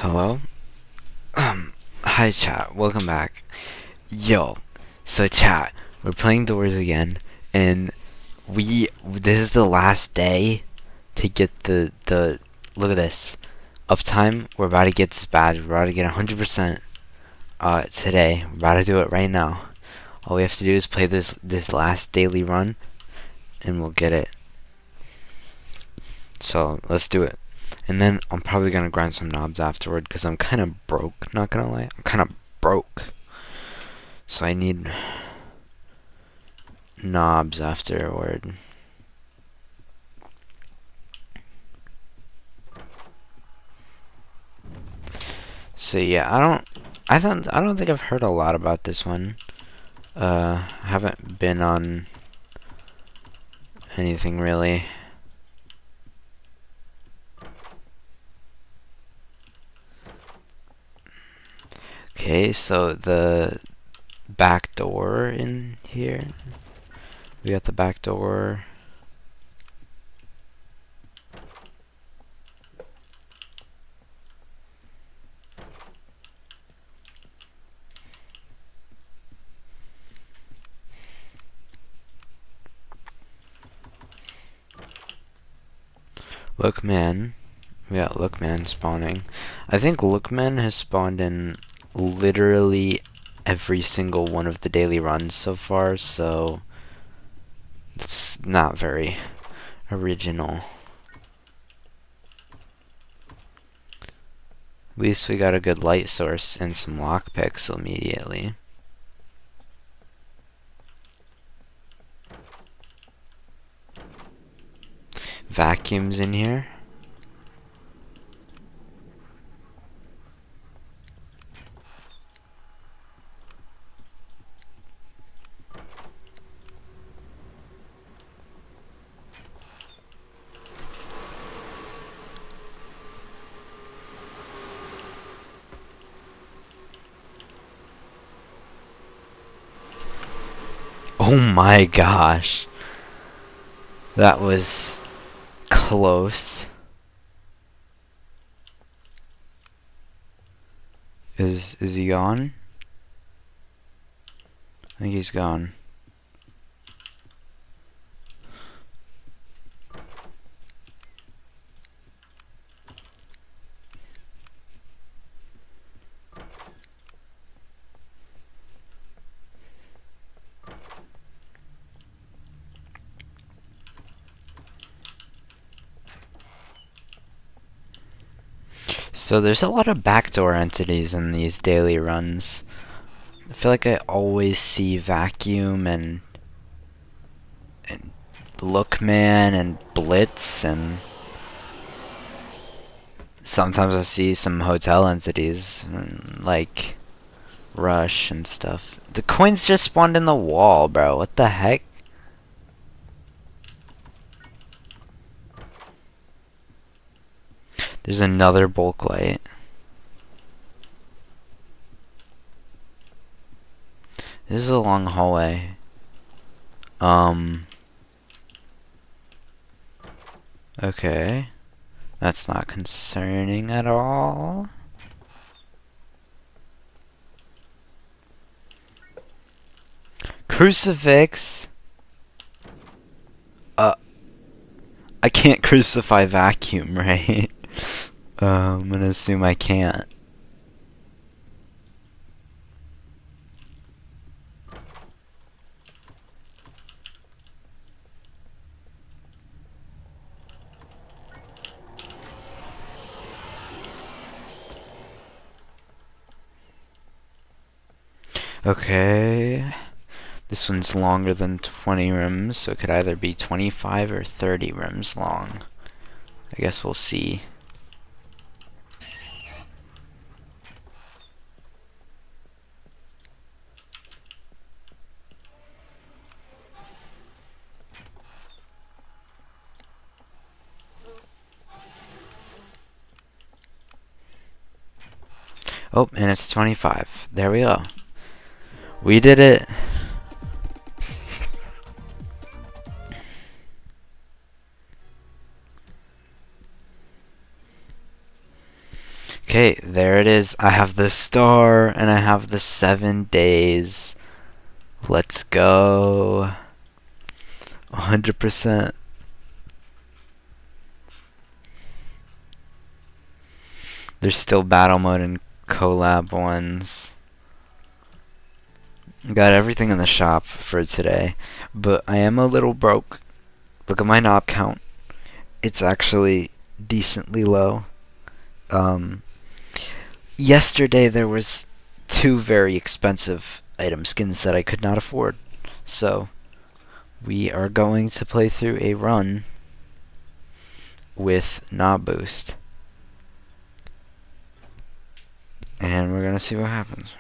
Hello? Hi chat, welcome back. Yo, so chat, we're playing Doors again, and this is the last day to get look at this. Uptime, we're about to get this badge, we're about to get 100% today. We're about to do it right now. All we have to do is play this last daily run, and we'll get it. So, let's do it. And then I'm probably gonna grind some knobs afterward because I'm kind of broke, not gonna lie. I'm kind of broke. So I need knobs afterward. So yeah, I don't think I've heard a lot about this one. I haven't been on anything really. Okay, so the back door in here. We got the back door. Lookman. We got Lookman spawning. I think Lookman has spawned in literally every single one of the daily runs so far, so it's not very original. At least we got a good light source and some lockpicks immediately. Vacuums in here. Oh my gosh. That was close. Is he gone? I think he's gone. So there's a lot of backdoor entities in these daily runs. I feel like I always see Vacuum and Lookman and Blitz, and sometimes I see some hotel entities like Rush and stuff. The coins just spawned in the wall, bro. What the heck? There's another bulk light. This is a long hallway. Okay. That's not concerning at all. Crucifix? I can't crucify Vacuum, right? I'm gonna assume I can't. Okay. This one's longer than 20 rims, so it could either be 25 or 30 rims long. I guess we'll see. Oh, and it's 25. There we go. We did it. Okay, there it is. I have the star and I have the 7 days. Let's go. 100%. There's still battle mode and collab ones. Got everything in the shop for today, but I am a little broke. Look at my knob count. It's actually decently low. Yesterday there was 2 very expensive item skins that I could not afford. So, we are going to play through a run with knob boost. And we're going to see what happens.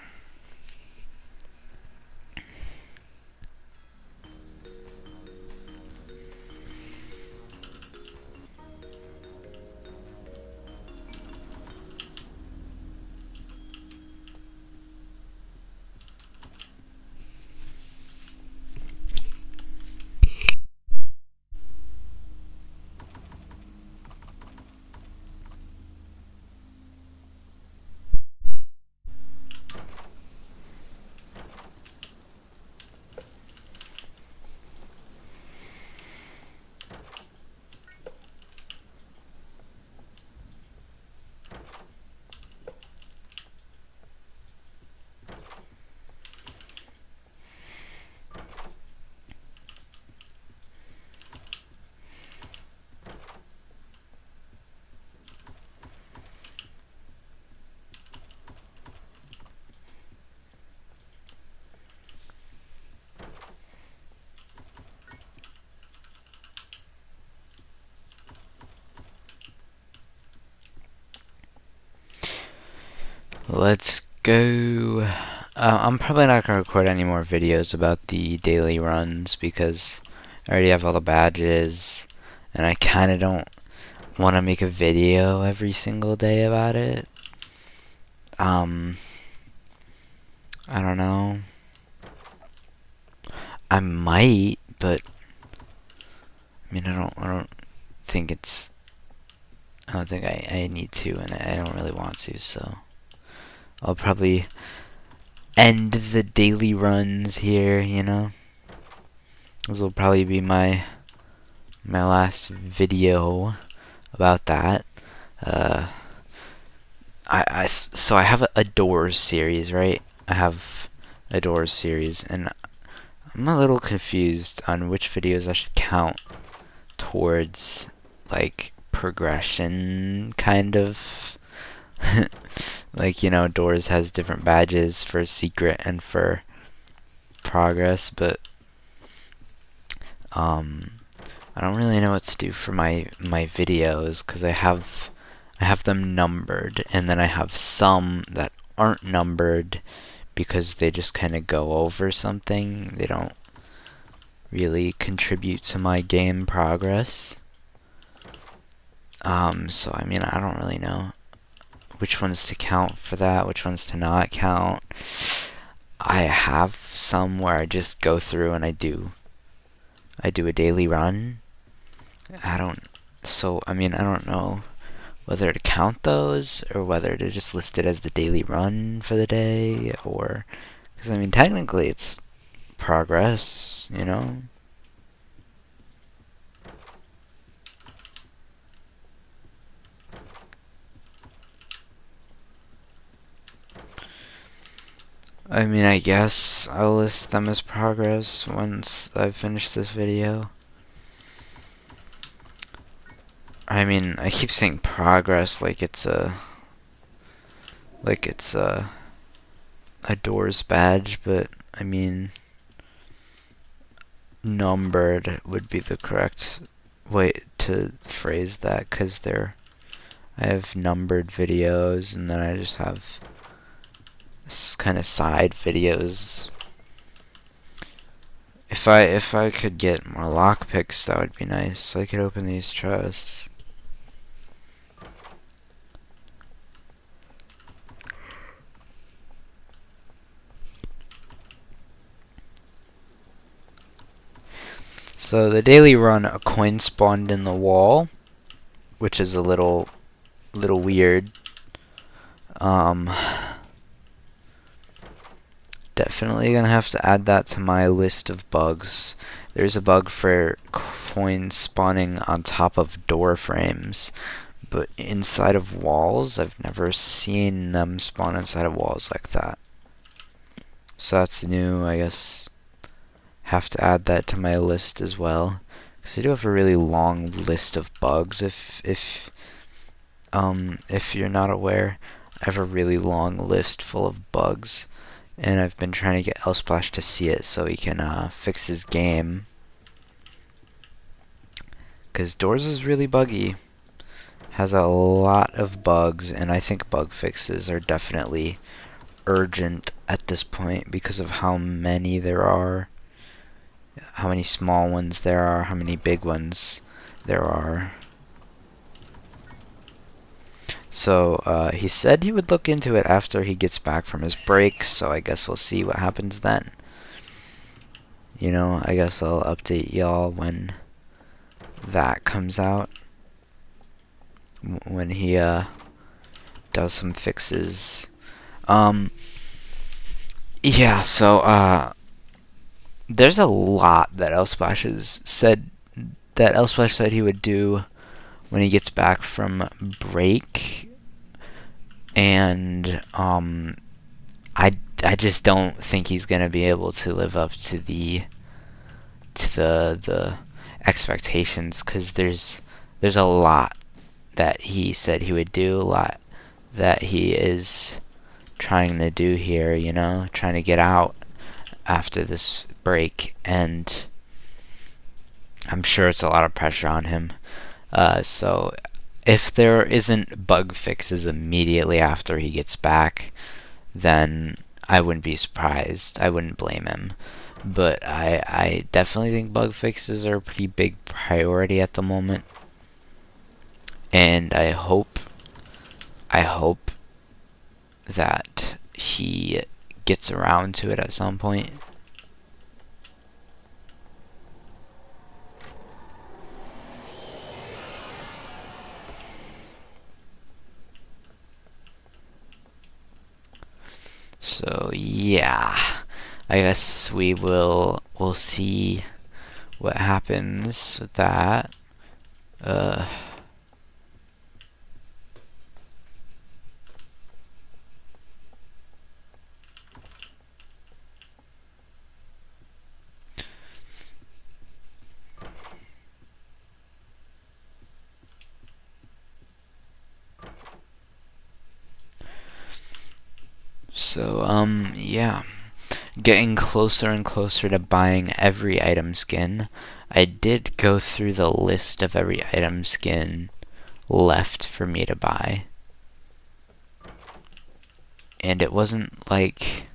Let's go. I'm probably not going to record any more videos about the daily runs because I already have all the badges and I kind of don't want to make a video every single day about it. I don't know. I might, but I mean, I don't think it's. I don't think I need to, and I don't really want to, so I'll probably end the daily runs here, you know? This will probably be my last video about that. So I have a Doors series, right? I have a Doors series, and I'm a little confused on which videos I should count towards, like, progression, kind of. Like, you know, Doors has different badges for secret and for progress, but I don't really know what to do for my videos because I have them numbered, and then I have some that aren't numbered because they just kind of go over something. They don't really contribute to my game progress. So I mean, I don't really know which ones to count for that, which ones to not count. I have some where I just go through and I do a daily run. So I mean, I don't know whether to count those or whether to just list it as the daily run for the day, or because I mean, technically it's progress, you know? I mean, I guess I'll list them as progress once I've finished this video. I mean, I keep saying progress like it's a Doors badge, but I mean, numbered would be the correct way to phrase that, because I have numbered videos, and then I just have kind of side videos. If I could get more lockpicks, that would be nice, so I could open these chests. So the daily run, a coin spawned in the wall, which is a little weird. Um, definitely gonna have to add that to my list of bugs. There's a bug for coins spawning on top of door frames, but inside of walls, I've never seen them spawn inside of walls like that. So that's new, I guess. Have to add that to my list as well, because I do have a really long list of bugs. If you're not aware, I have a really long list full of bugs, and I've been trying to get Elsplash to see it so he can fix his game. Because Doors is really buggy, has a lot of bugs, and I think bug fixes are definitely urgent at this point because of how many there are, how many small ones there are, how many big ones there are. So he said he would look into it after he gets back from his break, so I guess we'll see what happens then. You know, I guess I'll update y'all when that comes out. When he does some fixes. Yeah, so there's a lot that Elsplash said he would do when he gets back from break, and I just don't think he's gonna be able to live up to the expectations, because there's a lot that he said he would do, a lot that he is trying to do here, you know, trying to get out after this break, and I'm sure it's a lot of pressure on him. So if there isn't bug fixes immediately after he gets back, then I wouldn't be surprised. I wouldn't blame him. But I definitely think bug fixes are a pretty big priority at the moment. And I hope that he gets around to it at some point. So yeah, I guess we'll see what happens with that. So yeah, getting closer and closer to buying every item skin. I did go through the list of every item skin left for me to buy, and it wasn't like,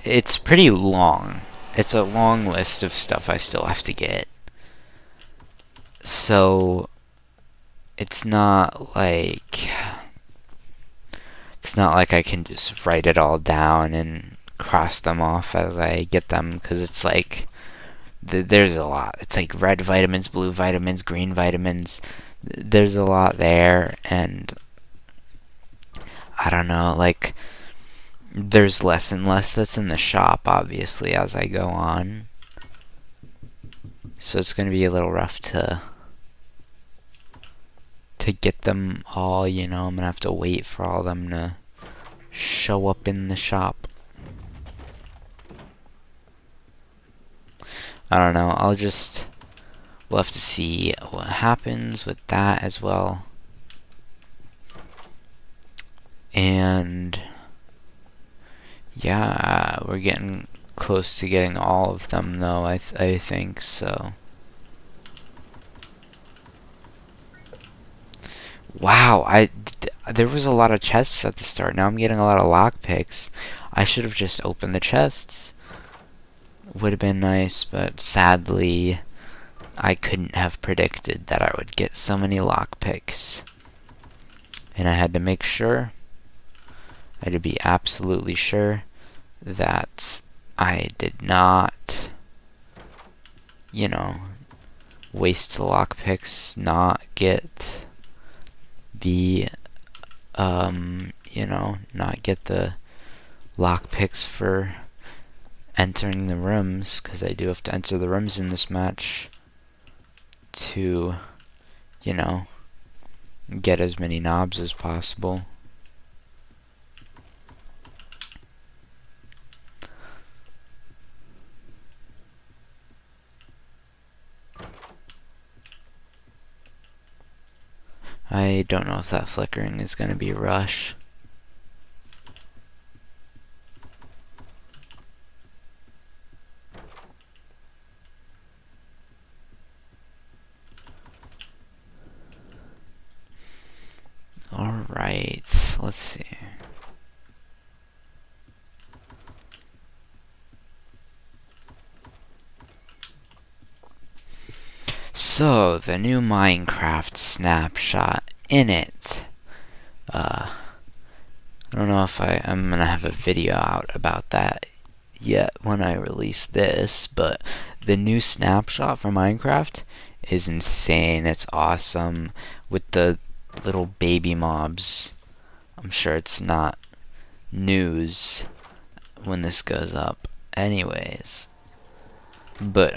it's pretty long. It's a long list of stuff I still have to get. So it's not like I can just write it all down and cross them off as I get them, because it's like there's a lot. It's like red vitamins, blue vitamins, green vitamins. There's a lot there, and I don't know, like there's less and less that's in the shop, obviously, as I go on. So it's gonna be a little rough to get them all, you know. I'm gonna have to wait for all of them to show up in the shop. I don't know, we'll have to see what happens with that as well. And yeah, we're getting close to getting all of them though, I think so. Wow, there was a lot of chests at the start. Now I'm getting a lot of lockpicks. I should have just opened the chests. Would have been nice, but sadly, I couldn't have predicted that I would get so many lockpicks. And I had to make sure, I had to be absolutely sure that I did not, you know, waste the lockpicks, not get the you know, not get the lockpicks for entering the rooms, because I do have to enter the rooms in this match to, you know, get as many knobs as possible. I don't know if that flickering is going to be a rush. Alright, let's see. So, the new Minecraft snapshot in it. I don't know if I'm gonna have a video out about that yet when I release this, but the new snapshot for Minecraft is insane. It's awesome with the little baby mobs. I'm sure it's not news when this goes up anyways, but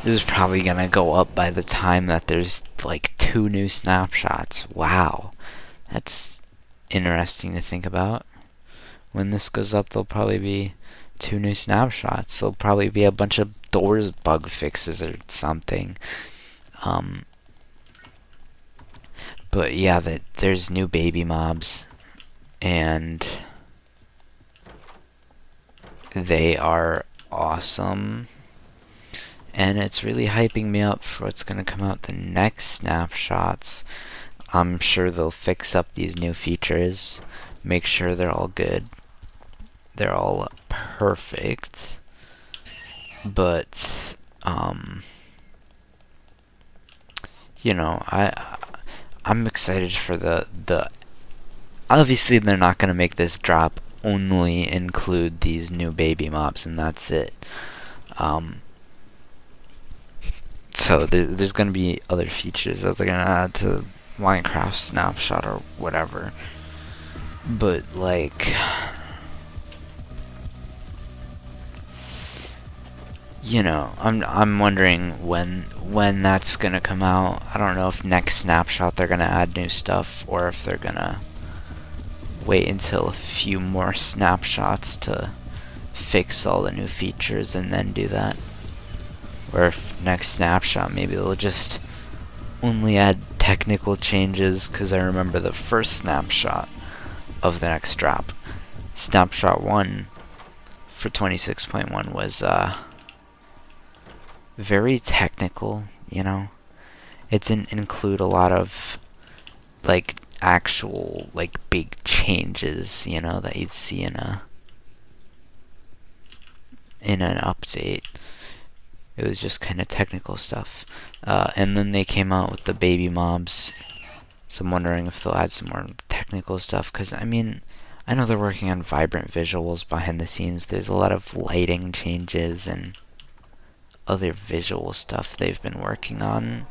this is probably gonna go up by the time that there's like 2 new snapshots. Wow, that's interesting to think about. When this goes up, there'll probably be 2 new snapshots. There'll probably be a bunch of doors bug fixes or something. But yeah, there's new baby mobs, and they are awesome. And it's really hyping me up for what's going to come out the next snapshots. I'm sure they'll fix up these new features, make sure they're all good. They're all perfect. But, you know, I'm excited for the obviously they're not going to make this drop only include these new baby mobs and that's it. So there's going to be other features that they're going to add to Minecraft snapshot or whatever. But like, you know, I'm wondering when that's going to come out. I don't know if next snapshot they're going to add new stuff or if they're going to wait until a few more snapshots to fix all the new features and then do that. Or if next snapshot maybe they'll just only add technical changes, because I remember the first snapshot of the next drop, snapshot 1 for 26.1 was very technical, you know. It didn't include a lot of like actual like big changes, you know, that you'd see in an update. It was just kind of technical stuff. And then they came out with the baby mobs, so I'm wondering if they'll add some more technical stuff, because I mean, I know they're working on vibrant visuals behind the scenes. There's a lot of lighting changes and other visual stuff they've been working on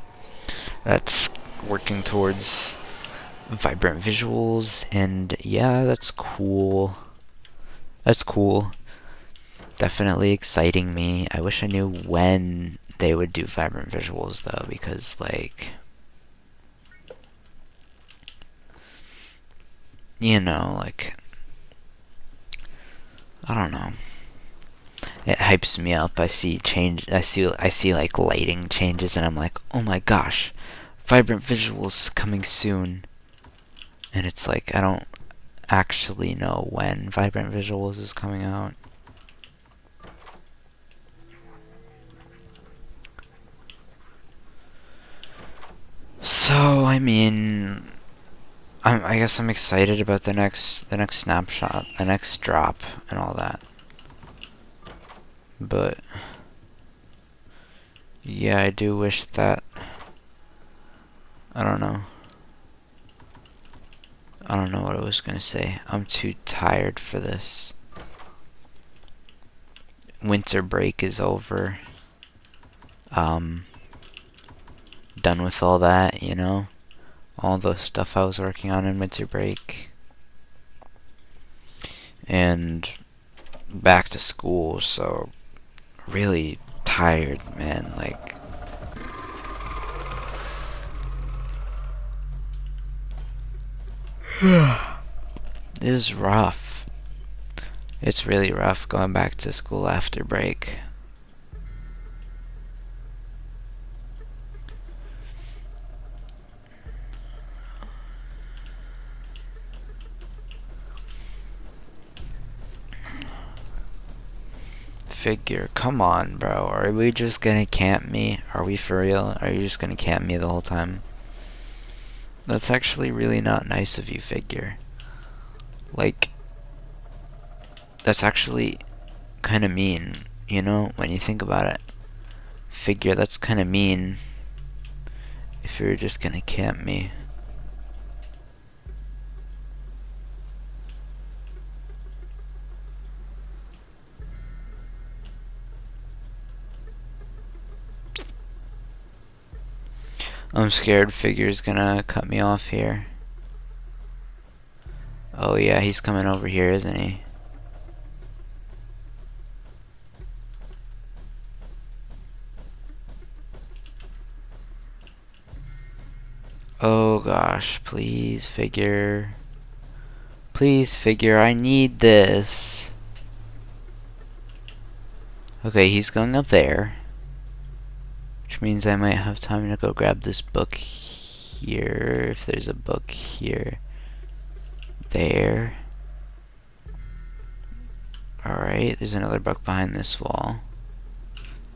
that's working towards vibrant visuals, and yeah, that's cool. That's cool. Definitely exciting me. I wish I knew when they would do vibrant visuals though, because like, you know, like, I don't know. It hypes me up. I see like lighting changes and I'm like, "Oh my gosh. Vibrant visuals coming soon." And it's like I don't actually know when vibrant visuals is coming out. So, I mean, I guess I'm excited about the next snapshot, the next drop, and all that. But yeah, I do wish that, I don't know. I don't know what I was gonna say. I'm too tired for this. Winter break is over. Done with all that, you know. all the stuff I was working on in winter break. And back to school, so really tired, man. Like, it is rough. It's really rough going back to school after break. Figure, come on, bro. Are we just gonna camp me? Are we for real? Are you just gonna camp me the whole time? That's actually really not nice of you, Figure. Like, that's actually kind of mean, you know, when you think about it. Figure, that's kind of mean if you're just gonna camp me. I'm scared Figure's gonna cut me off here. Oh yeah, he's coming over here, isn't he? Oh gosh, please, Figure. Please, Figure, I need this. Okay, he's going up there. Which means I might have time to go grab this book here, if there's a book here. There. Alright, there's another book behind this wall.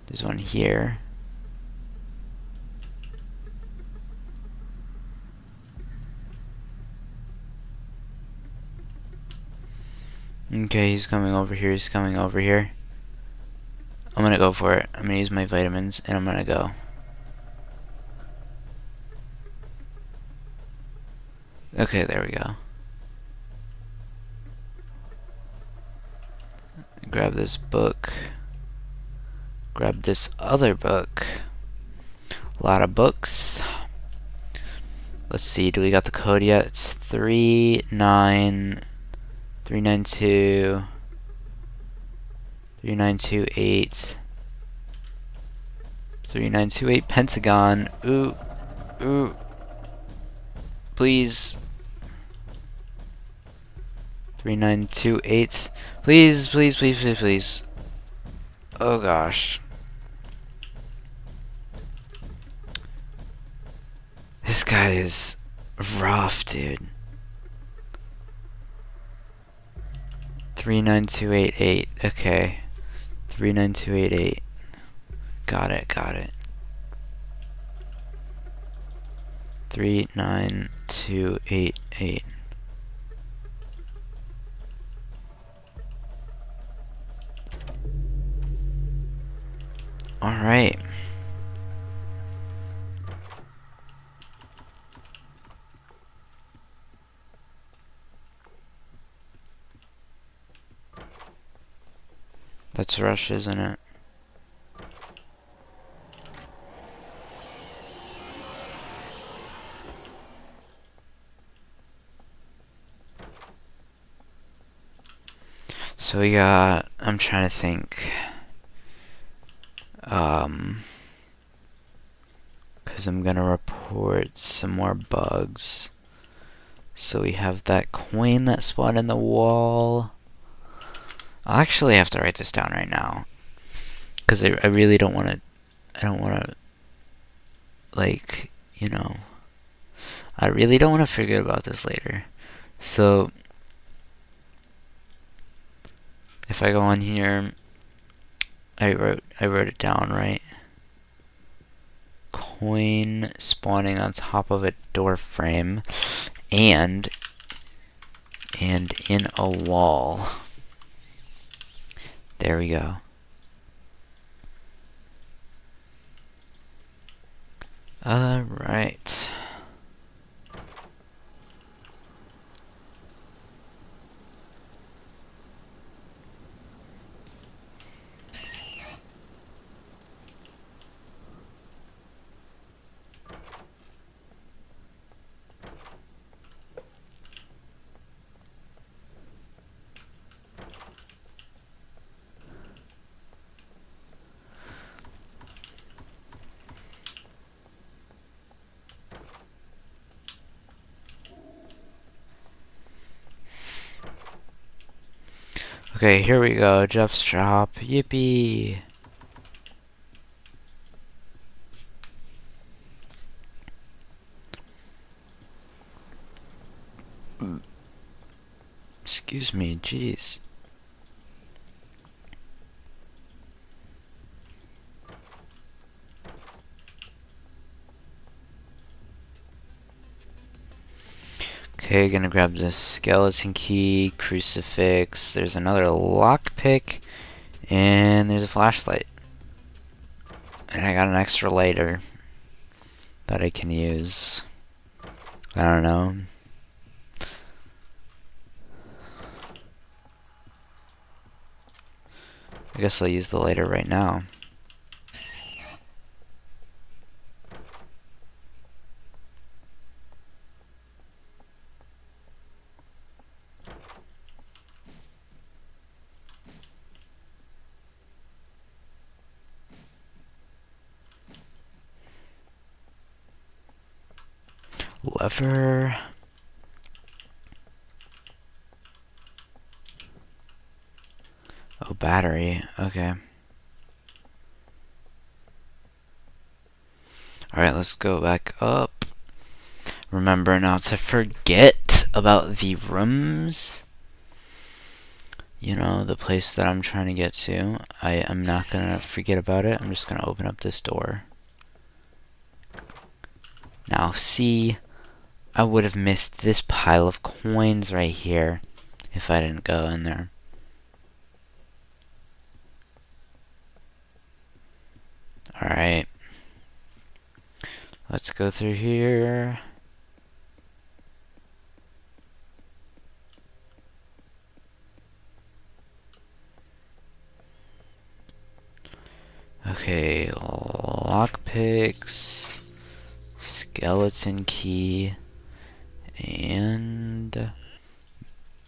There's one here. Okay, he's coming over here, he's coming over here. I'm gonna go for it. I'm gonna use my vitamins, and I'm gonna go. Okay, there we go. Grab this book. Grab this other book. A lot of books. Let's see, do we got the code yet? It's 392 3928 3928 Pentagon. Ooh. Ooh. Please. 3928. Please, please, please, please, please. Oh gosh. This guy is rough, dude. 39288. Okay. 39288. Got it, got it. 39288. Alright. That's rush, isn't it? So we got, I'm trying to think. Because I'm gonna report some more bugs. So we have that coin that spawned in the wall. I'll actually have to write this down right now. Because I really don't want to, I don't want to, like, you know, I really don't want to forget about this later. So, if I go on here, I wrote it down, right? Coin spawning on top of a door frame and in a wall. There we go. Alright. Okay, here we go. Jeff's shop. Yippee! Excuse me, jeez. Okay, gonna grab the skeleton key, crucifix, there's another lockpick, and there's a flashlight. And I got an extra lighter that I can use. I don't know. I guess I'll use the lighter right now. Lever. Oh, battery. Okay. Alright, let's go back up. Remember not to forget about the rooms. You know, the place that I'm trying to get to. I am not gonna forget about it. I'm just gonna open up this door. Now, see, I would have missed this pile of coins right here if I didn't go in there. Alright. Let's go through here. Okay, lockpicks, skeleton key, and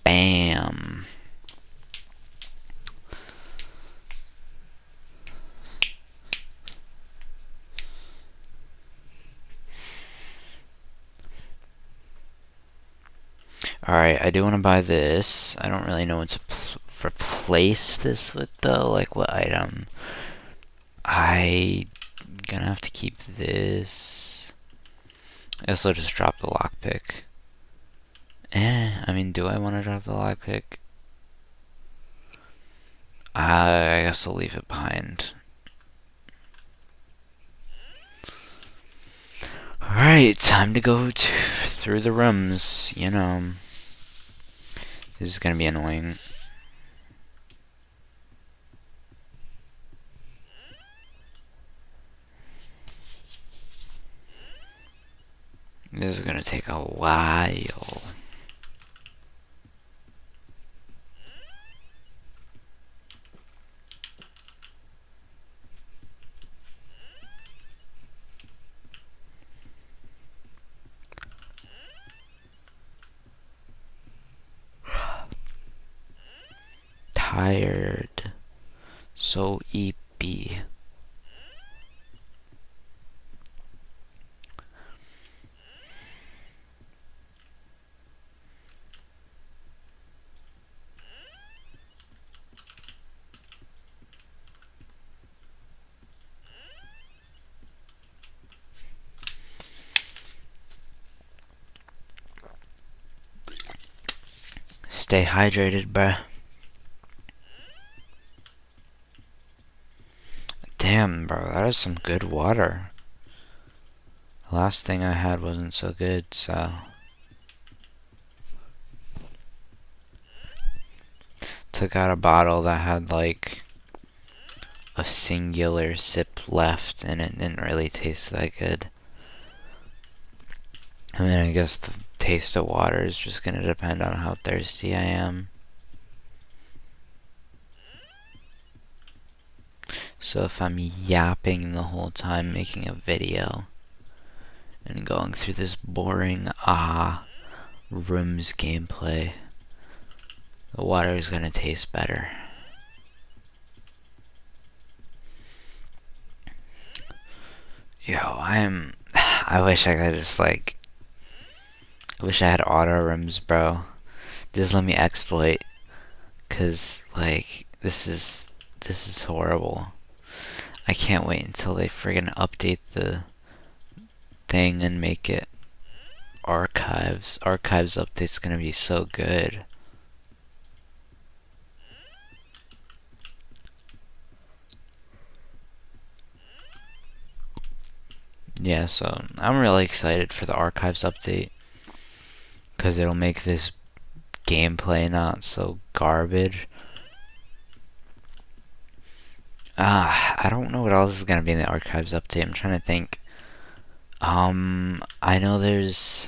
bam. Alright, I do want to buy this. I don't really know what to replace this with though, like what item. I gonna have to keep this. I guess I'll just drop the lockpick. I mean, do I want to drop the lockpick? I guess I'll leave it behind. Alright, time to go through the rooms, you know. This is gonna be annoying. This is gonna take a while. Tired. So eepy. Stay hydrated, bruh. Damn, bro, that is some good water. The last thing I had wasn't so good, so. Took out a bottle that had like a singular sip left and it didn't really taste that good. I mean, I guess the taste of water is just gonna depend on how thirsty I am. So if I'm yapping the whole time making a video and going through this boring rooms gameplay, the water is gonna taste better. Yo, I wish I could just like, I wish I had auto rooms, bro. Just let me exploit. 'cause like this is horrible. I can't wait until they friggin' update the thing and make it archives. Archives update's gonna be so good. Yeah, so I'm really excited for the archives update because it'll make this gameplay not so garbage. I don't know what else is gonna be in the archives update. I'm trying to think. I know there's.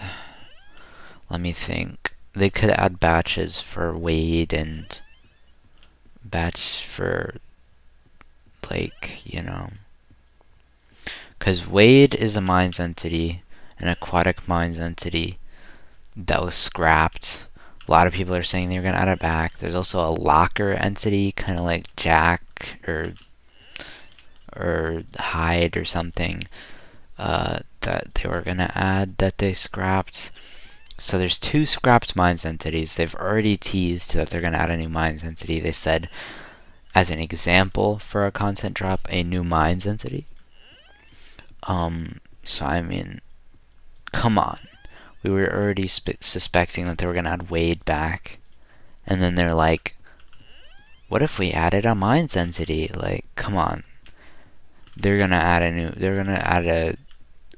Let me think. They could add batches for Wade and batch for, like, you know. Because Wade is a mines entity, an aquatic mines entity that was scrapped. A lot of people are saying they're going to add it back. There's also a locker entity, kind of like Jack or Hyde or something, that they were going to add that they scrapped. So there's 2 scrapped mines entities. They've already teased that they're going to add a new mines entity. They said, as an example for a content drop, a new mines entity. So I mean, come on. We were already suspecting that they were going to add Wade back. And then they're like, what if we added a mines entity? Like, come on. They're going to add a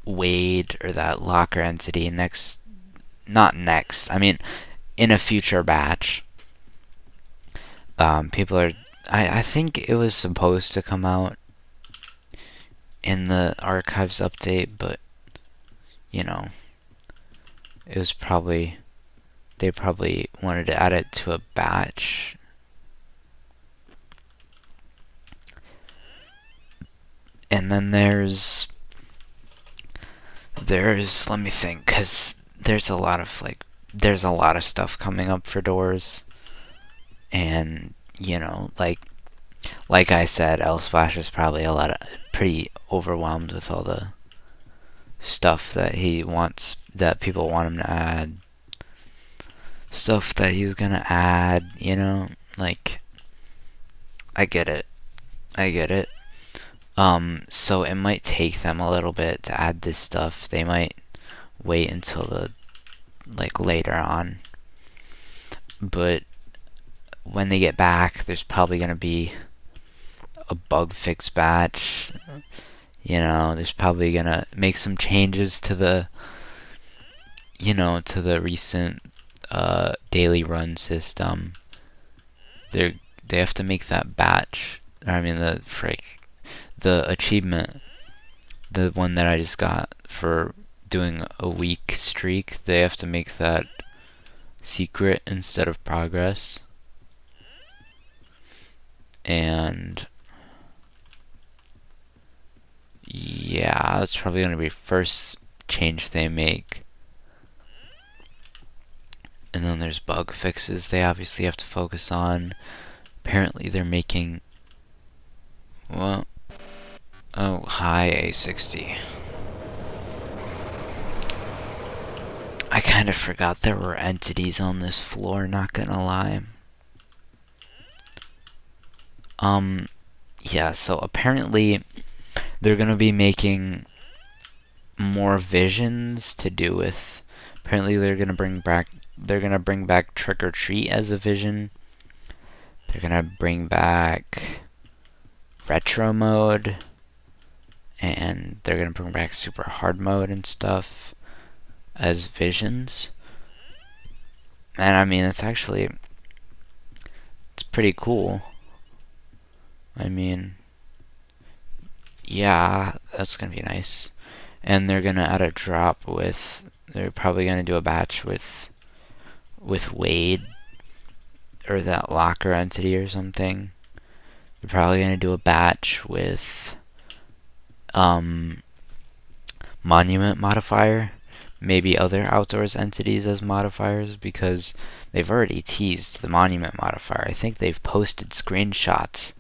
Wade or that locker entity not next. I mean, in a future batch. People are. I think it was supposed to come out in the archives update, but you know, it was probably. They probably wanted to add it to a batch. And then there's. Let me think, because there's a lot of stuff coming up for doors. And, you know, like I said, L Splash is probably pretty overwhelmed with all the stuff that people want him to add. Stuff that he's gonna add, you know, like, I get it. So it might take them a little bit to add this stuff. They might wait until later on. But when they get back, there's probably gonna be a bug fix batch. You know, there's probably gonna make some changes to the recent daily run system. They have to make that batch. I mean the achievement, the one that I just got for doing a week streak. They have to make that secret instead of progress. And yeah, that's probably going to be the first change they make. And then there's bug fixes they obviously have to focus on. Apparently they're making, well, oh, hi A60. I kind of forgot there were entities on this floor, not gonna lie. Yeah, so apparently they're gonna be making more visions to do with. Apparently they're gonna bring back Trick or Treat as a vision. They're gonna bring back retro mode, and they're gonna bring back super hard mode and stuff as visions. And I mean, it's pretty cool. I mean, yeah, that's gonna be nice. And they're gonna add a drop they're probably gonna do a batch with Wade or that locker entity or something. They're probably gonna do a batch with monument modifier, maybe other outdoors entities as modifiers, because they've already teased the monument modifier. I think they've posted screenshots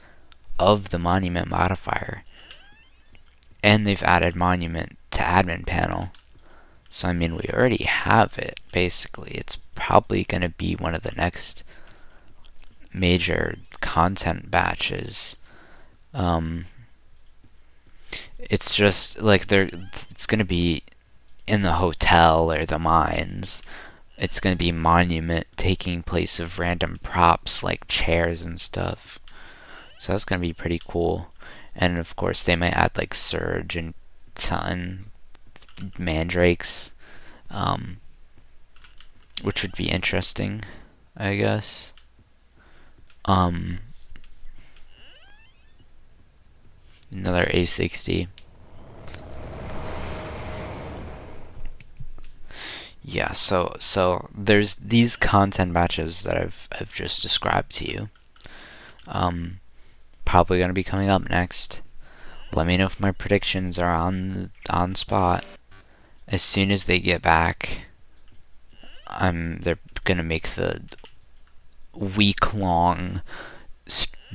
of the monument modifier, and they've added monument to admin panel. So I mean, we already have it. Basically, it's probably going to be one of the next major content batches. It's just like it's gonna be in the hotel or the mines. It's gonna be monument taking place of random props like chairs and stuff. So that's gonna be pretty cool. And of course they might add like Surge and Sun mandrakes, which would be interesting, I guess. Another A60. Yeah, so there's these content batches that I've just described to you. Probably gonna be coming up next. Let me know if my predictions are on spot. As soon as they get back, they're gonna make the week-long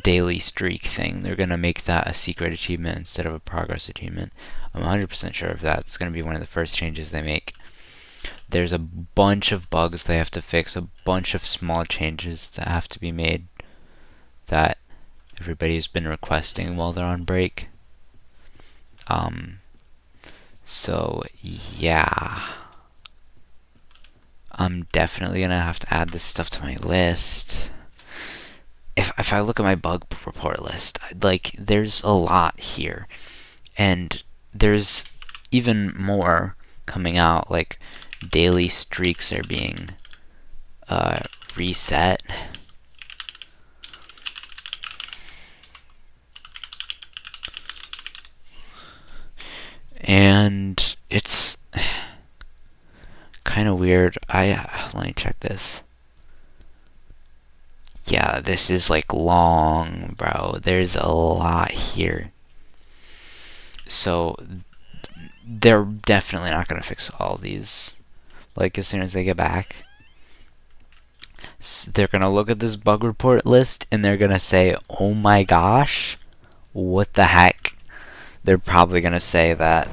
daily streak thing. They're gonna make that a secret achievement instead of a progress achievement. I'm 100% sure of that. It's gonna be one of the first changes they make. There's a bunch of bugs they have to fix, a bunch of small changes that have to be made that everybody's been requesting while they're on break. So yeah, I'm definitely gonna have to add this stuff to my list. If I look at my bug report list, like there's a lot here, and there's even more coming out. Like daily streaks are being reset. And it's kind of weird. Let me check this. Yeah, this is like long, bro. There's a lot here. So they're definitely not gonna fix all these. Like as soon as they get back, they're gonna look at this bug report list and they're gonna say, "Oh my gosh, what the heck?" They're probably gonna say that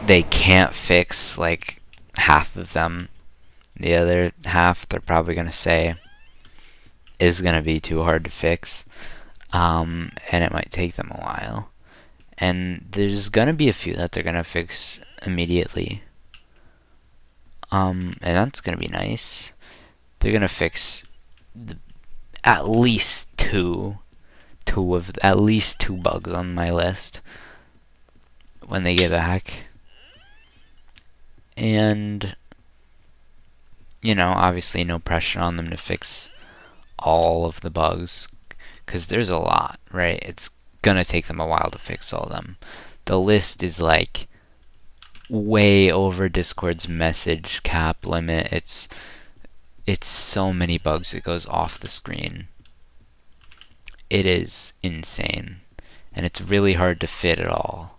they can't fix like half of them. The other half, they're probably gonna say is gonna be too hard to fix, and it might take them a while. And there's gonna be a few that they're gonna fix immediately. And that's gonna be nice. They're gonna fix at least at least two bugs on my list when they get back. And you know, obviously no pressure on them to fix all of the bugs, because there's a lot, right? It's gonna take them a while to fix all of them. The list is like way over Discord's message cap limit. It's so many bugs it goes off the screen. It is insane, and it's really hard to fit it all.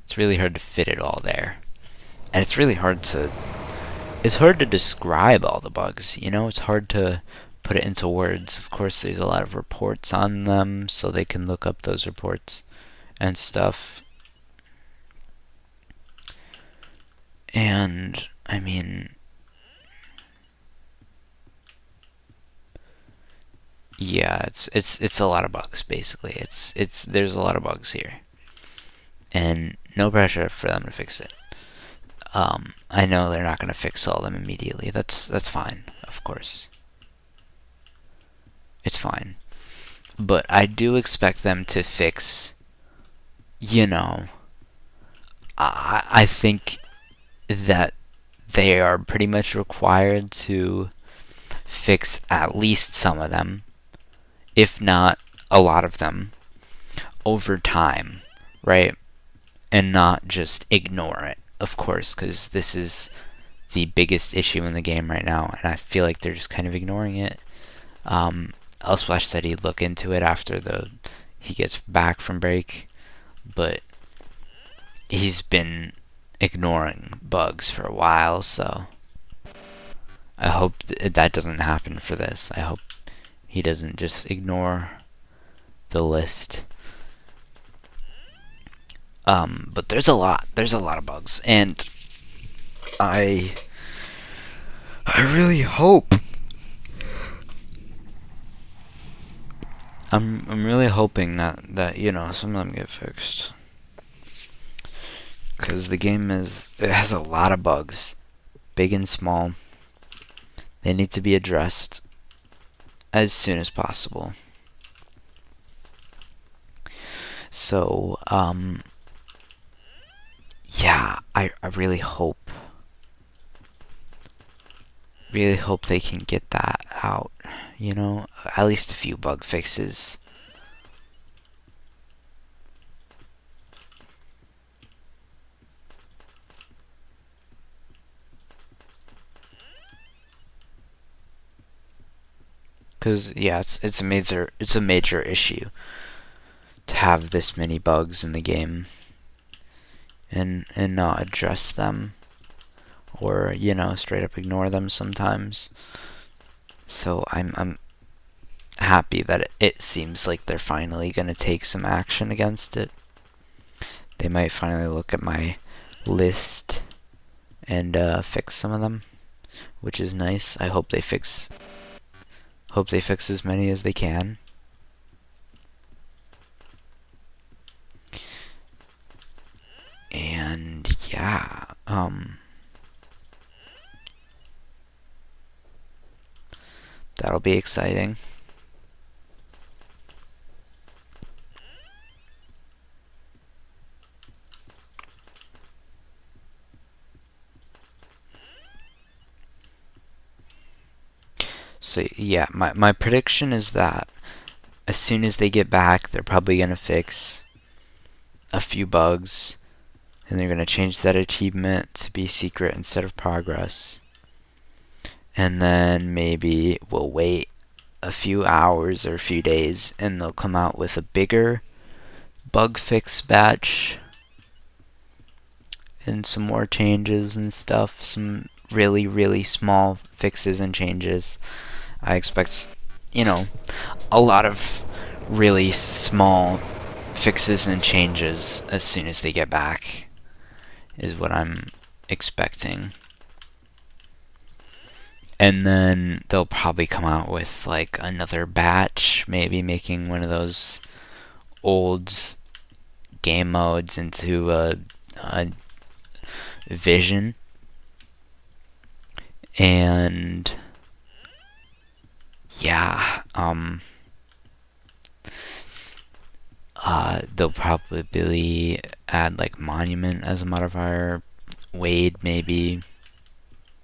It's really hard to fit it all there, and it's really hard to describe all the bugs. You know, it's hard to put it into words. Of course, there's a lot of reports on them, so they can look up those reports and stuff. And I mean, yeah, it's a lot of bugs basically. There's a lot of bugs here, and no pressure for them to fix it. I know they're not gonna fix all of them immediately. That's fine, of course. It's fine. But I do expect them to fix, you know, I think that they are pretty much required to fix at least some of them, if not a lot of them, over time, right? And not just ignore it, of course, because this is the biggest issue in the game right now, and I feel like they're just kind of ignoring it. Elsplash said he'd look into it after he gets back from break, but he's been ignoring bugs for a while, so I hope that doesn't happen for this. I hope he doesn't just ignore the list. But there's a lot of bugs, and I really hope I'm really hoping that you know, some of them get fixed, because the game it has a lot of bugs, big and small. They need to be addressed as soon as possible. So, yeah, I really hope they can get that out, you know, at least a few bug fixes. Cause yeah, it's a major issue to have this many bugs in the game and not address them, or you know, straight up ignore them sometimes. So I'm happy that it seems like they're finally gonna take some action against it. They might finally look at my list and fix some of them, which is nice. I hope they fix as many as they can. And yeah, that'll be exciting. So yeah, my prediction is that as soon as they get back, they're probably gonna fix a few bugs, and they're gonna change that achievement to be secret instead of progress. And then maybe we'll wait a few hours or a few days, and they'll come out with a bigger bug fix batch and some more changes and stuff. Some really, really small fixes and changes. I expect, you know, a lot of really small fixes and changes as soon as they get back, is what I'm expecting. And then they'll probably come out with like another batch, maybe making one of those old game modes into a vision. And yeah, they'll probably add like monument as a modifier, wade maybe,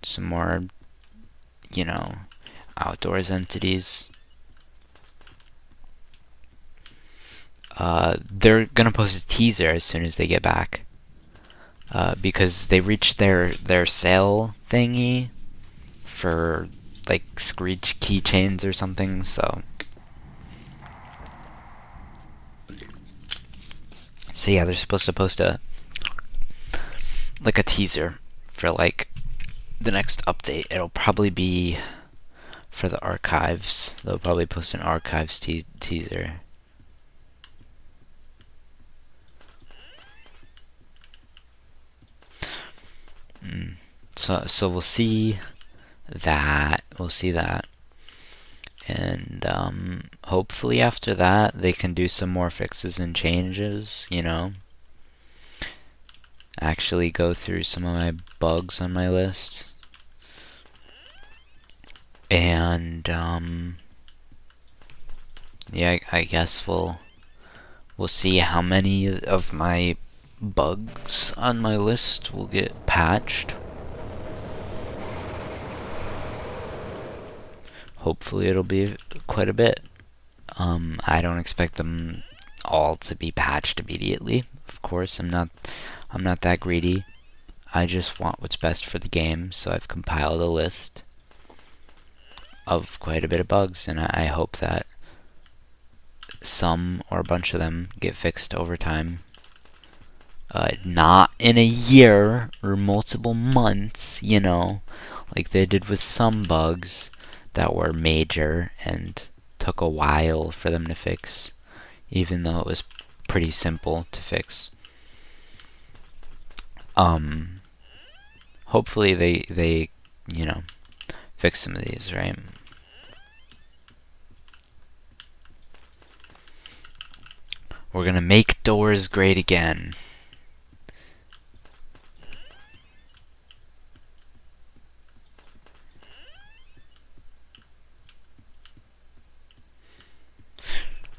some more, you know, outdoors entities. They're gonna post a teaser as soon as they get back, because they reached their sale thingy for like Screech keychains or something. So yeah, they're supposed to post a teaser for like the next update. It'll probably be for the archives. They'll probably post an archives teaser. So we'll see that. And hopefully after that they can do some more fixes and changes, you know. Actually go through some of my bugs on my list. And yeah, I guess we'll see how many of my bugs on my list will get patched. Hopefully it'll be quite a bit. I don't expect them all to be patched immediately. Of course, I'm not that greedy. I just want what's best for the game, so I've compiled a list of quite a bit of bugs, and I hope that some or a bunch of them get fixed over time. Not in a year or multiple months, you know, like they did with some bugs that were major and took a while for them to fix, even though it was pretty simple to fix. Hopefully they you know, fix some of these, right? We're gonna make doors great again.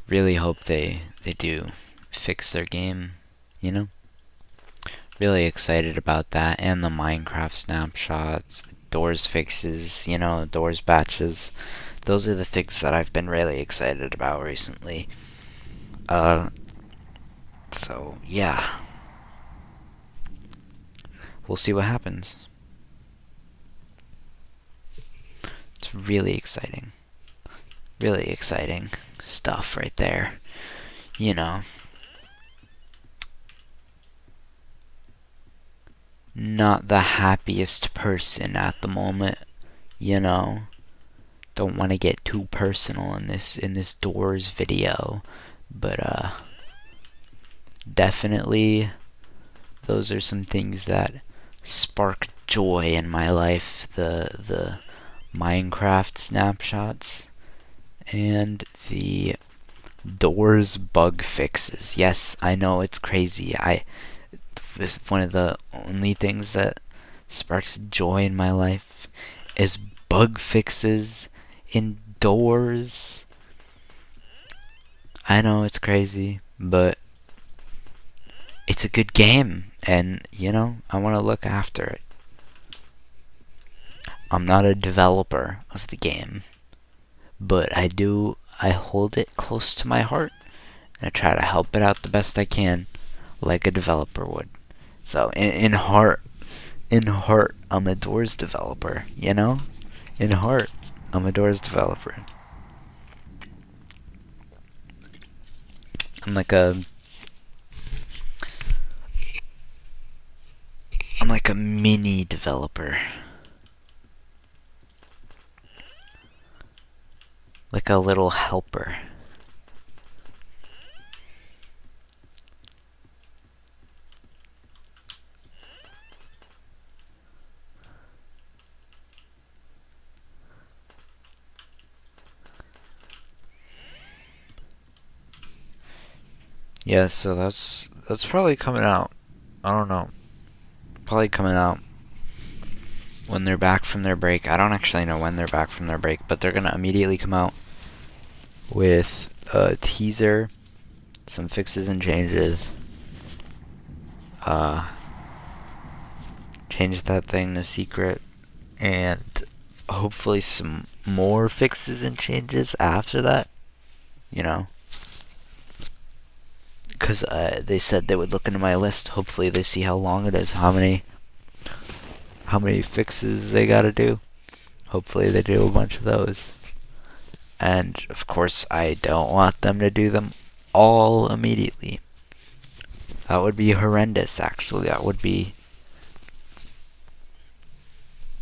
Really hope they do fix their game, you know? Really excited about that, and the Minecraft snapshots, the doors fixes, you know, doors batches. Those are the things that I've been really excited about recently. So yeah, we'll see what happens. It's really exciting. Really exciting stuff right there. You know, not the happiest person at the moment, you know. Don't want to get too personal in this doors video, but definitely those are some things that spark joy in my life. The Minecraft snapshots and the doors bug fixes. Yes, I know it's crazy. This is one of the only things that sparks joy in my life is bug fixes in doors. I know it's crazy, but it's a good game, and you know, I want to look after it. I'm not a developer of the game, but I hold it close to my heart, and I try to help it out the best I can, like a developer would. So in heart, I'm a Doors developer, you know? In heart, I'm a Doors developer. I'm like a I'm like a mini developer. Like a little helper. Yeah, so that's probably coming out. I don't know. Probably coming out when they're back from their break. I don't actually know when they're back from their break, but they're gonna immediately come out with a teaser, some fixes and changes. Change that thing to secret, and hopefully some more fixes and changes after that. You know, because they said they would look into my list. Hopefully, they see how long it is, how many fixes they gotta do. Hopefully, they do a bunch of those. And of course, I don't want them to do them all immediately. That would be horrendous. Actually, that would be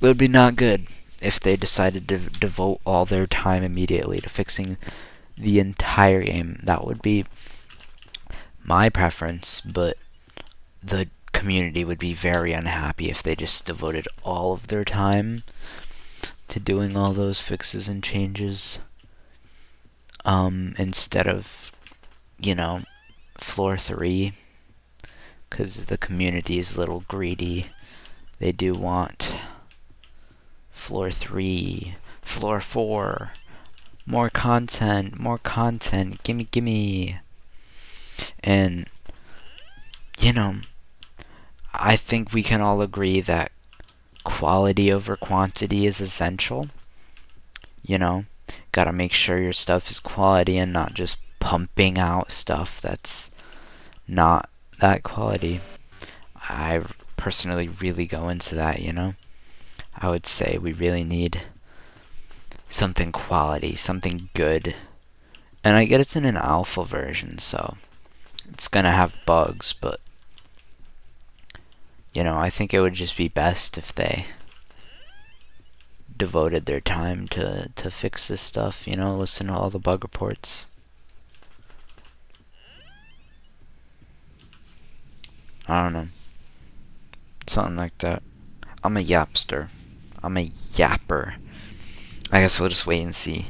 not good if they decided to devote all their time immediately to fixing the entire game. That would be my preference, but the community would be very unhappy if they just devoted all of their time to doing all those fixes and changes, instead of, you know, floor 3, because the community is a little greedy. They do want floor 3, floor 4, more content, gimme. And, you know, I think we can all agree that quality over quantity is essential. You know, gotta make sure your stuff is quality and not just pumping out stuff that's not that quality. I personally really go into that, you know? I would say we really need something quality, something good. And I get it's in an alpha version, so it's gonna have bugs, but you know, I think it would just be best if they devoted their time to fix this stuff, you know, listen to all the bug reports. I don't know. Something like that. I'm a yapster. I'm a yapper. I guess we'll just wait and see.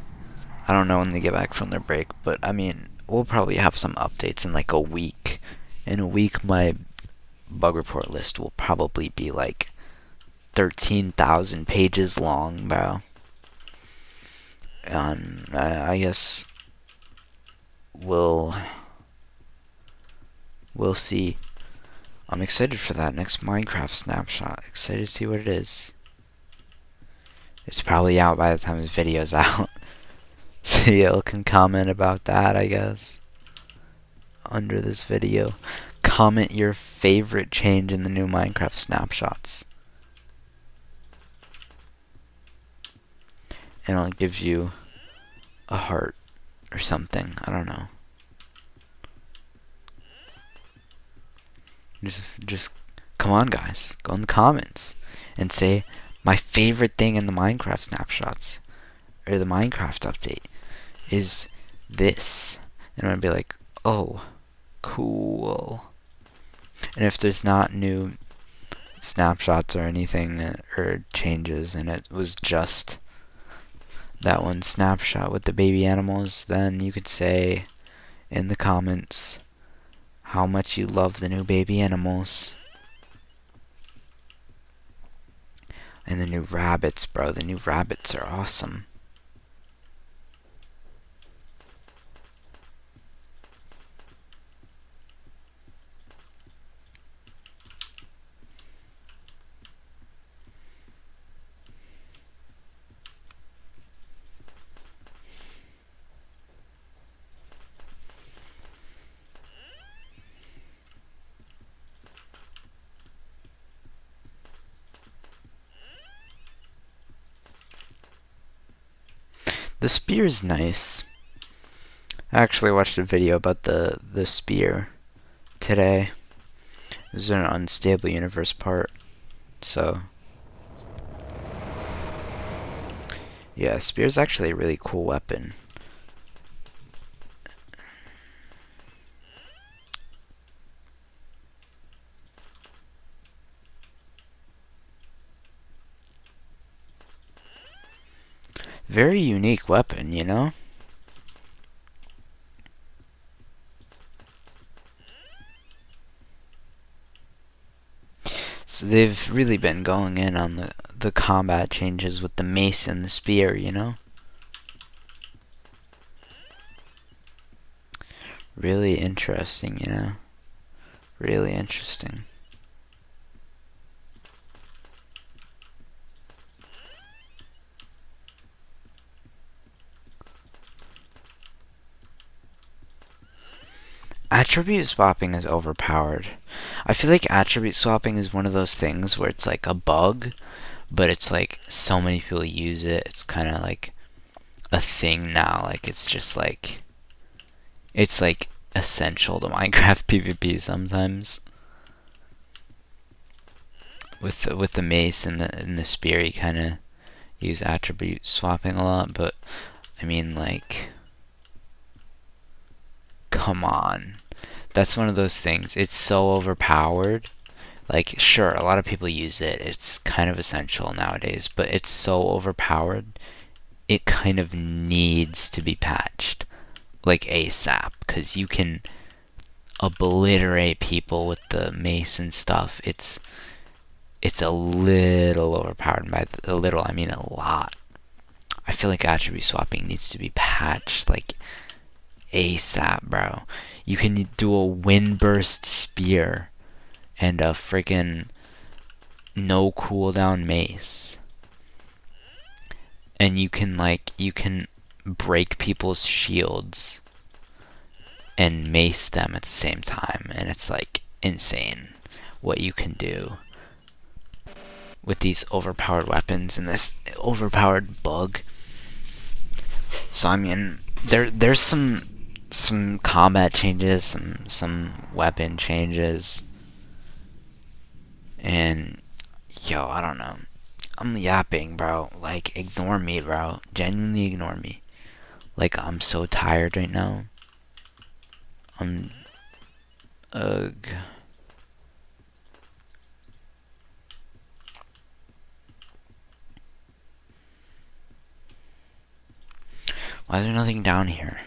I don't know when they get back from their break, but I mean, we'll probably have some updates in like a week. In a week, my bug report list will probably be like 13,000 pages long, bro. I guess we'll see. I'm excited for that next Minecraft snapshot. Excited to see what it is. It's probably out by the time this video's out. So y'all can comment about that, I guess, under this video. Comment your favorite change in the new Minecraft snapshots. And I'll give you a heart or something. I don't know. Just come on, guys. Go in the comments and say my favorite thing in the Minecraft snapshots or the Minecraft update is this. And I'm gonna be like, oh, cool. And if there's not new snapshots or anything or changes and it was just that one snapshot with the baby animals, then you could say in the comments how much you love the new baby animals. And the new rabbits, bro. The new rabbits are awesome. The spear is nice. I actually watched a video about the spear today. This is an unstable universe part. So yeah, spear is actually a really cool weapon. Very unique weapon, you know? So they've really been going in on the combat changes with the mace and the spear, you know? Really interesting, you know? Really interesting. Attribute swapping is overpowered. I feel like attribute swapping is one of those things where it's like a bug, but it's like so many people use it. It's kind of like a thing now. Like it's just like it's like essential to Minecraft PvP sometimes. With the mace and the spear, you kind of use attribute swapping a lot, but I mean like, come on. That's one of those things. It's so overpowered. Like, sure, a lot of people use it. It's kind of essential nowadays, but it's so overpowered. It kind of needs to be patched, like ASAP, because you can obliterate people with the mace and stuff. It's a little overpowered. By a little, I mean a lot. I feel like attribute swapping needs to be patched, like ASAP, bro. You can do a wind burst spear and a freaking no cooldown mace. And you can break people's shields and mace them at the same time, and it's like insane what you can do with these overpowered weapons and this overpowered bug. So I mean, there's some combat changes, some weapon changes, and yo, I don't know. I'm yapping, bro. Like, ignore me, bro. Genuinely ignore me. Like, I'm so tired right now. Ugh. Why is there nothing down here?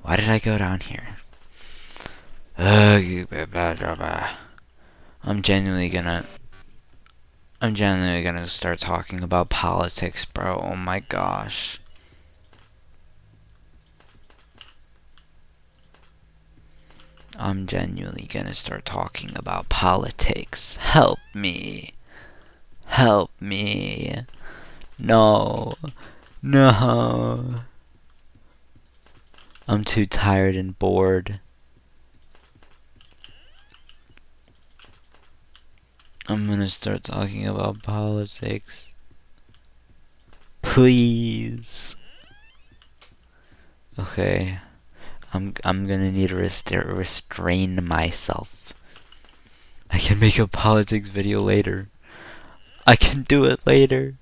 Why did I go down here? I'm genuinely gonna start talking about politics, bro. Oh my gosh. I'm genuinely gonna start talking about politics. Help me. Help me. No. No. I'm too tired and bored. I'm gonna start talking about politics. Please. Okay. I'm gonna need to restrain myself. I can make a politics video later. I can do it later.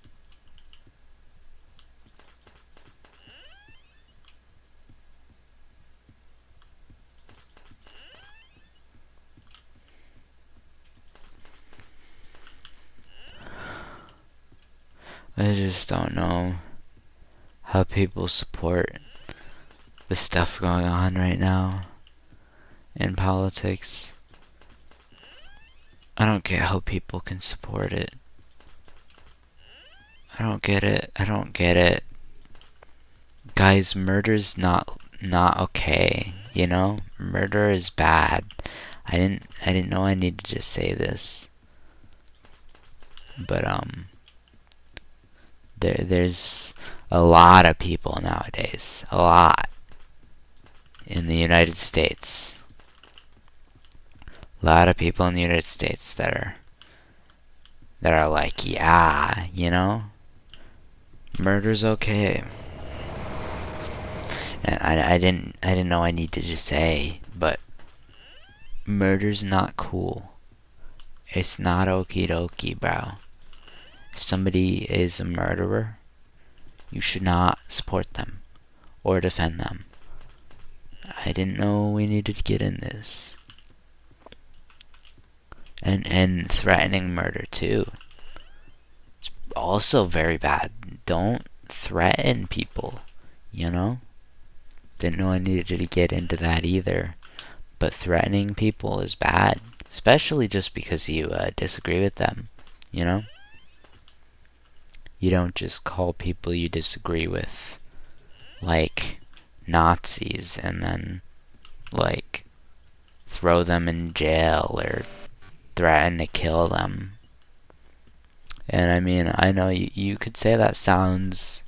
I just don't know how people support the stuff going on right now in politics. I don't get how people can support it. I don't get it. I don't get it. Guys, murder's not okay, you know? Murder is bad. I didn't know I needed to just say this. But there's a lot of people nowadays. A lot. In the United States. A lot of people in the United States that are like, yeah, you know? Murder's okay. And I didn't know I needed to say, but murder's not cool. It's not okie dokie, bro. If somebody is a murderer, you should not support them or defend them. I didn't know we needed to get in this. And threatening murder too. It's also very bad. Don't threaten people, you know? Didn't know I needed to get into that either. But threatening people is bad. Especially just because you disagree with them, you know? You don't just call people you disagree with, like, Nazis and then, like, throw them in jail or threaten to kill them. And I mean, I know you could say that sounds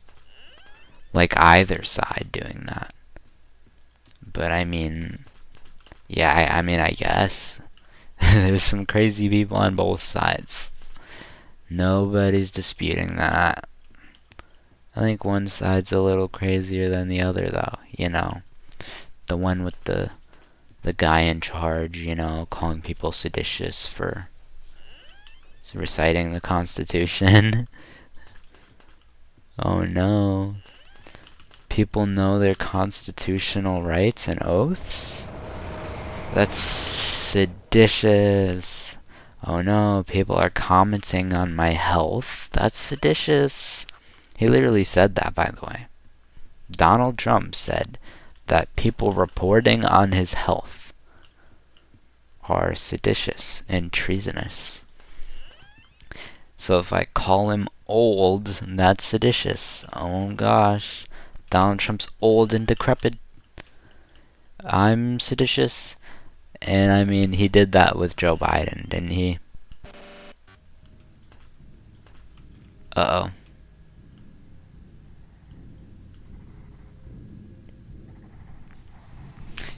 like either side doing that. But I mean, yeah, I mean, I guess. There's some crazy people on both sides. Nobody's disputing that. I think one side's a little crazier than the other, though, you know. The one with the guy in charge, you know, calling people seditious for reciting the Constitution. Oh no. People know their constitutional rights and oaths? That's seditious. Oh no, people are commenting on my health? That's seditious. He literally said that, by the way. Donald Trump said that people reporting on his health are seditious and treasonous. So if I call him old, that's seditious. Oh gosh. Donald Trump's old and decrepit. I'm seditious. And I mean, he did that with Joe Biden, didn't he? Uh-oh.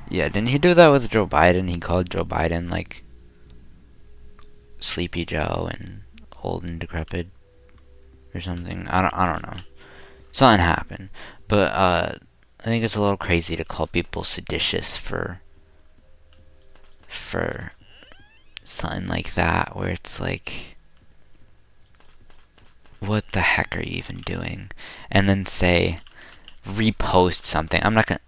Yeah, didn't he do that with Joe Biden? He called Joe Biden, like, Sleepy Joe and old and decrepit or something. I don't know. Something happened. But, I think it's a little crazy to call people seditious for something like that, where it's like, what the heck are you even doing? And then say, repost something. I'm not gonna,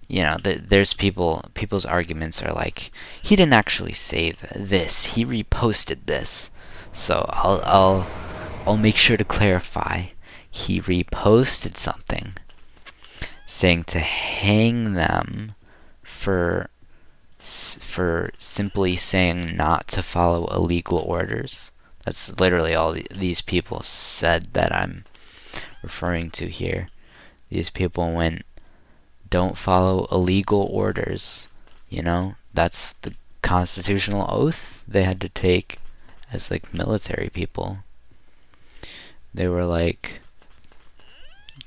you know, there's people's arguments are like, he didn't actually say this, he reposted this. So I'll make sure to clarify, he reposted something. saying to hang them for simply saying not to follow illegal orders. That's literally all these people said that I'm referring to here. These people went, don't follow illegal orders. That's the constitutional oath they had to take as like military people. They were like,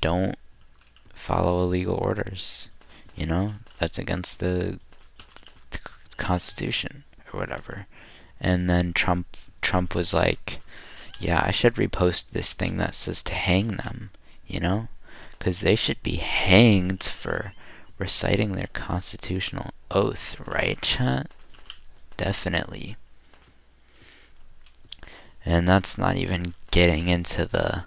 don't follow illegal orders. That's against the Constitution or whatever. And then Trump was like, yeah, I should repost this thing that says to hang them, because they should be hanged for reciting their constitutional oath, right, chat? Definitely. And that's not even getting into the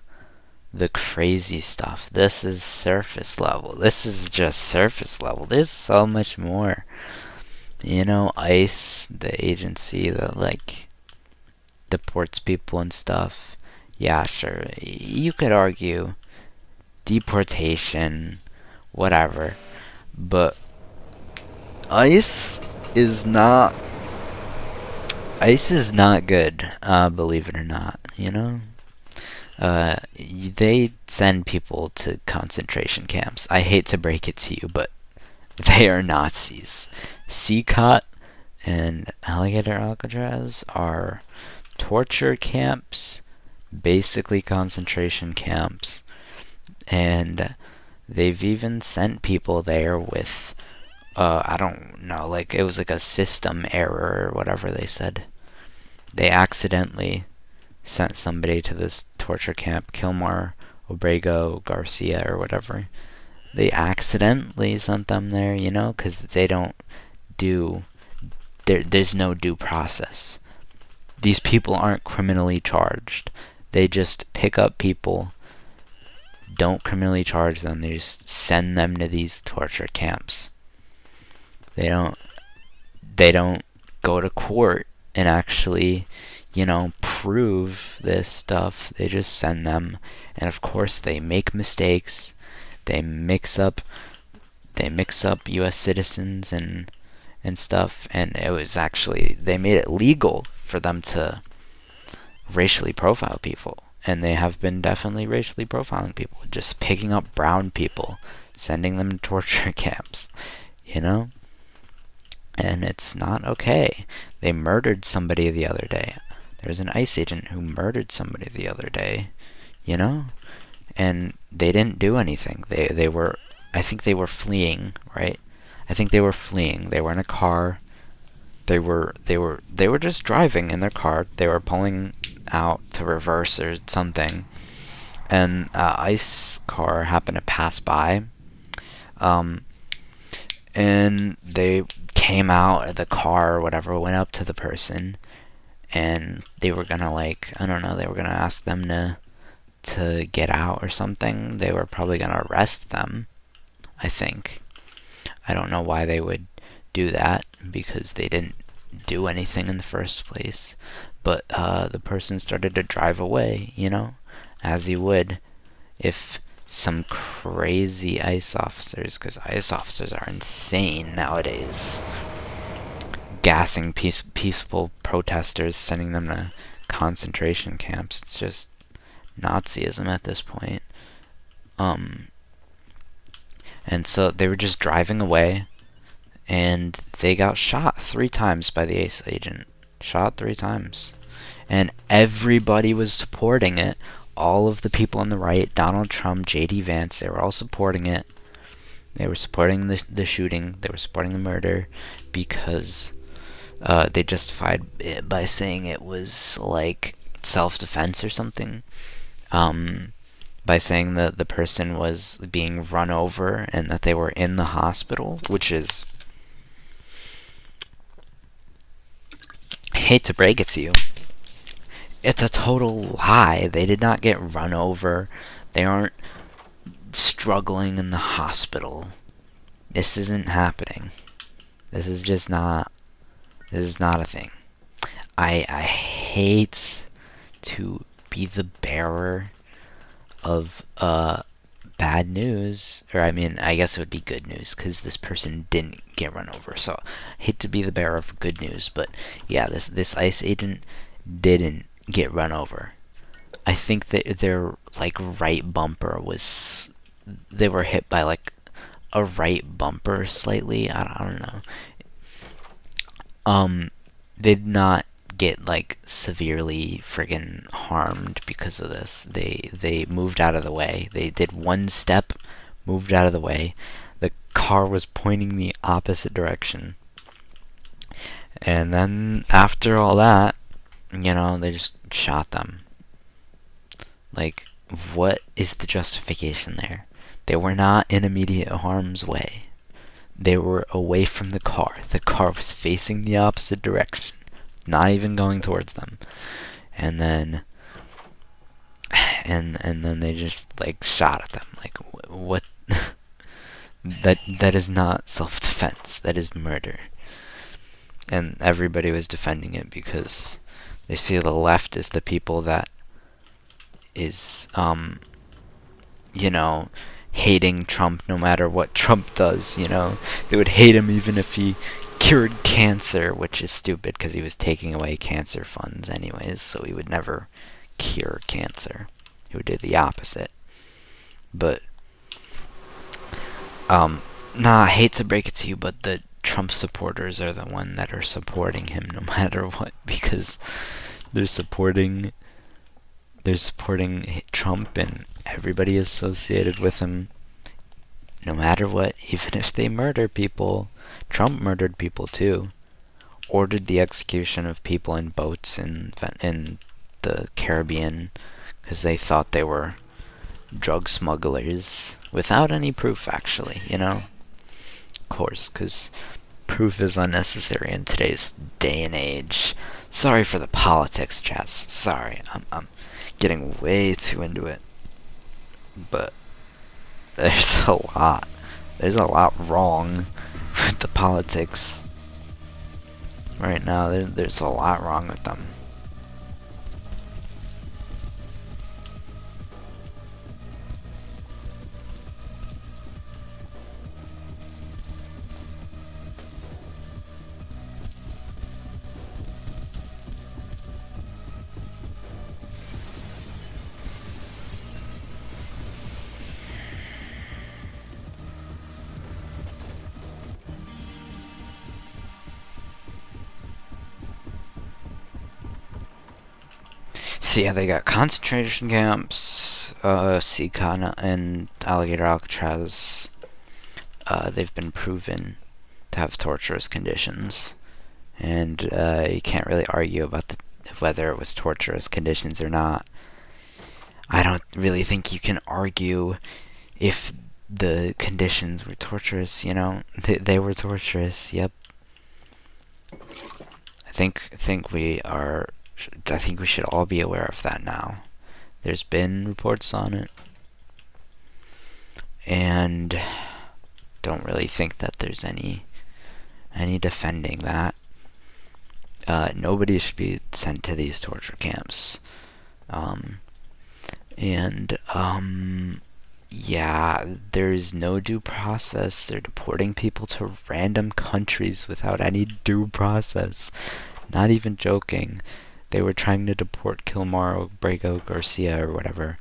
crazy stuff. This is surface level. This is just surface level. There's so much more. ICE, the agency that like deports people and stuff. Yeah, sure. You could argue deportation, whatever. But ICE is not good, believe it or not, they send people to concentration camps. I hate to break it to you, but they are Nazis. CCOT and Alligator Alcatraz are torture camps, basically concentration camps, and they've even sent people there with, I don't know, like it was like a system error or whatever they said. They accidentally sent somebody to this torture camp, Kilmar, Obrego, Garcia, or whatever. They accidentally sent them there, because they don't there's no due process. These people aren't criminally charged. They just pick up people, don't criminally charge them, they just send them to these torture camps. They don't go to court and actually, prove this stuff. They just send them, and of course they make mistakes. They mix up US citizens and stuff, and it was actually, they made it legal for them to racially profile people, and they have been definitely racially profiling people, just picking up brown people, sending them to torture camps, and it's not okay. They murdered somebody the other day. There's an ICE agent who murdered somebody the other day, and they didn't do anything. They were, I think they were fleeing, right? I think they were fleeing. They were in a car. They were just driving in their car. They were pulling out to reverse or something, and ICE car happened to pass by. And they came out of the car or whatever, went up to the person, and they were gonna I don't know, they were gonna ask them to get out or something. They were probably gonna arrest them, I think. I don't know why they would do that, because they didn't do anything in the first place. But the person started to drive away, as he would if some crazy ICE officers, because ICE officers are insane nowadays, gassing peaceful protesters, sending them to concentration camps. It's just Nazism at this point. And so they were just driving away, and they got shot 3 times by the ICE agent. Shot 3 times. And everybody was supporting it. All of the people on the right, Donald Trump, J.D. Vance, they were all supporting it. They were supporting the shooting. They were supporting the murder, because they justified it by saying it was like self-defense or something. By saying that the person was being run over and that they were in the hospital, which is, I hate to break it to you, it's a total lie. They did not get run over. They aren't struggling in the hospital. This isn't happening. This is just not, this is not a thing. I hate to be the bearer of bad bad news, or I mean, I guess it would be good news because this person didn't get run over. So I hate to be the bearer of good news, but yeah, this ICE agent didn't get run over. I think that their like right bumper was, they were hit by like a right bumper slightly. I don't know. They did not get like severely friggin' harmed because of this. They moved out of the way. They did one step, moved out of the way. The car was pointing the opposite direction. And then after all that, they just shot them. Like, what is the justification there? They were not in immediate harm's way. They were away from the car. The car was facing the opposite direction, not even going towards them. And then and then they just like shot at them. Like, what? That is not self-defense. That is murder. And everybody was defending it because they see the left as the people that is hating Trump no matter what Trump does. They would hate him even if he cured cancer, which is stupid because he was taking away cancer funds anyways, so he would never cure cancer. He would do the opposite. But I hate to break it to you, but the Trump supporters are the one that are supporting him no matter what, because they're supporting Trump and everybody associated with him no matter what, even if they murder people. Trump murdered people too. Ordered the execution of people in boats in the Caribbean because they thought they were drug smugglers without any proof, actually, Of course, because proof is unnecessary in today's day and age. Sorry for the politics, Chaz. Sorry, I'm getting way too into it. But there's a lot wrong with the politics right now. There's a lot wrong with them. So yeah, they got concentration camps, Sikana and Alligator Alcatraz. They've been proven to have torturous conditions, and you can't really argue about whether it was torturous conditions or not. I don't really think you can argue if the conditions were torturous. They were torturous. Yep. I think we should all be aware of that now. There's been reports on it, and don't really think that there's any defending that. Nobody should be sent to these torture camps. Yeah, there's no due process. They're deporting people to random countries without any due process. Not even joking. They were trying to deport Kilmaro, Brago, Garcia, or whatever,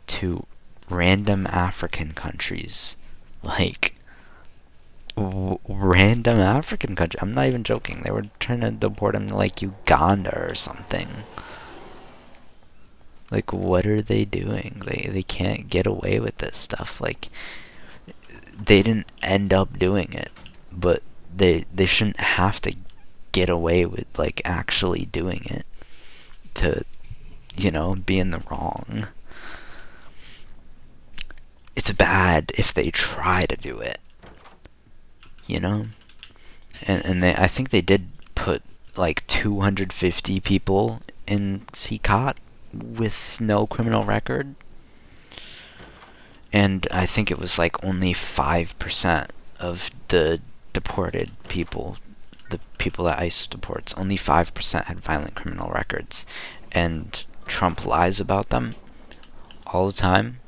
to random African countries. Like, random African country. I'm not even joking. They were trying to deport him to like Uganda or something. Like, what are they doing? They can't get away with this stuff. Like, they didn't end up doing it, but they shouldn't have to get away with like actually doing it to be in the wrong. It's bad if they try to do it. And I think they did put like 250 people in CCOT with no criminal record, and I think it was like only 5% of the deported people, the people that ICE deports, only 5% had violent criminal records, and Trump lies about them all the time.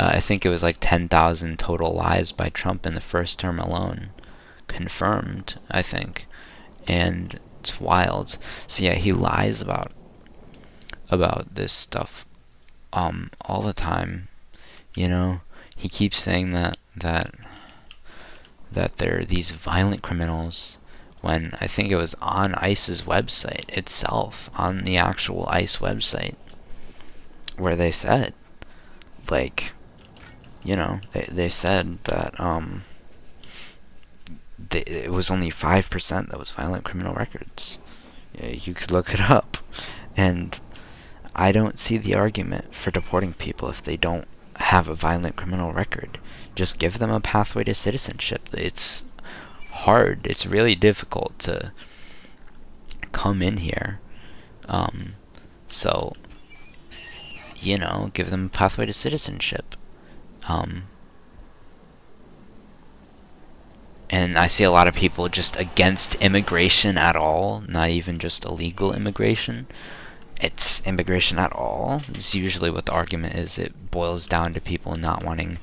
I think it was like 10,000 total lies by Trump in the first term alone, confirmed, I think. And it's wild. So yeah, he lies about this stuff all the time. You know, he keeps saying that they're these violent criminals, when I think it was on ICE's website itself, on the actual ICE website, where they said, like, you know, they said that it was only 5% that was violent criminal records. You could look it up. And I don't see the argument for deporting people if they don't have a violent criminal record. Just give them a pathway to citizenship. It's hard. It's really difficult to come in here. So, you know, give them a pathway to citizenship. And I see a lot of people just against immigration at all, not even just illegal immigration. It's immigration at all. It's usually what the argument is. It boils down to people not wanting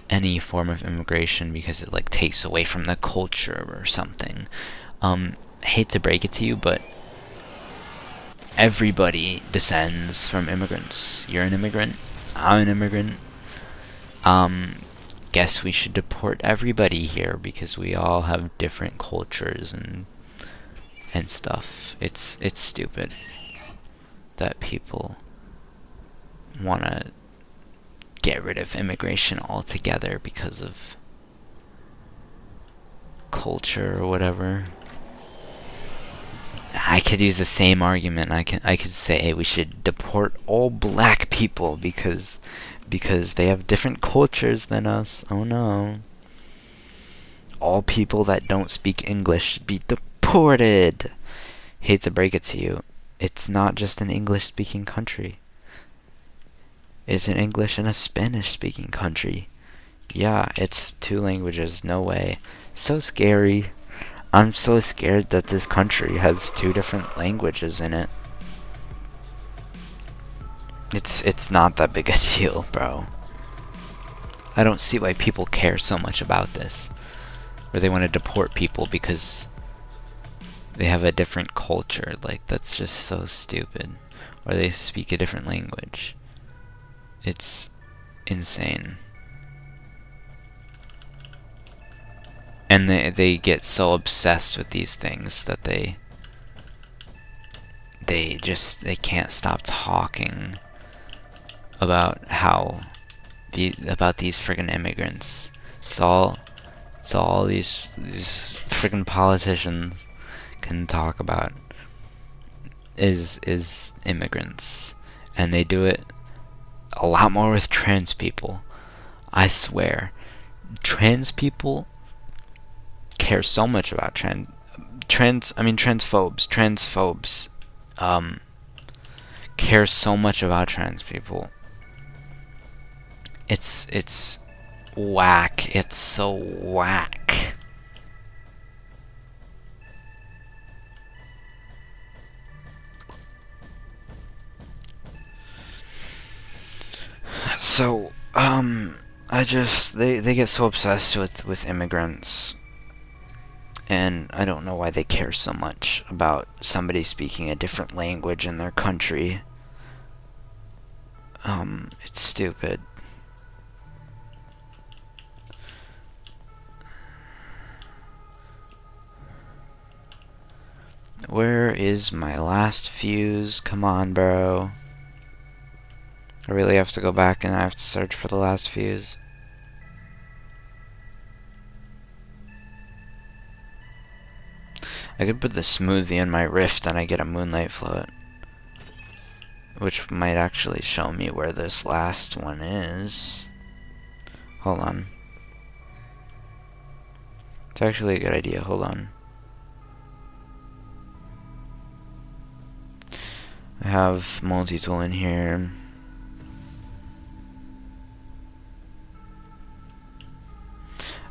any form of immigration because it like takes away from the culture or something. I hate to break it to you, but everybody descends from immigrants. You're an immigrant. I'm an immigrant. Guess we should deport everybody here because we all have different cultures and stuff. It's stupid that people want to get rid of immigration altogether because of culture or whatever. I could use the same argument. I could say, hey, we should deport all black people because they have different cultures than us. Oh no. All people that don't speak English should be deported. Hate to break it to you, it's not just an English-speaking country. It's an English and a Spanish-speaking country. Yeah, it's 2 languages. No way. So scary. I'm so scared that this country has 2 different languages in it. It's not that big a deal, bro. I don't see why people care so much about this. Or they want to deport people because they have a different culture. Like, that's just so stupid. Or they speak a different language. It's insane. And they get so obsessed with these things that they can't stop talking about about these friggin' immigrants. It's all these friggin' politicians can talk about is immigrants. And they do it a lot more with trans people. I swear. Trans people care so much about transphobes care so much about trans people. It's whack. It's so whack. So, they get so obsessed with immigrants. And I don't know why they care so much about somebody speaking a different language in their country. It's stupid. Where is my last fuse? Come on, bro. I really have to go back and I have to search for the last fuse. I could put the smoothie in my rift and I get a moonlight float, which might actually show me where this last one is. Hold on. It's actually a good idea. Hold on. I have multi-tool in here.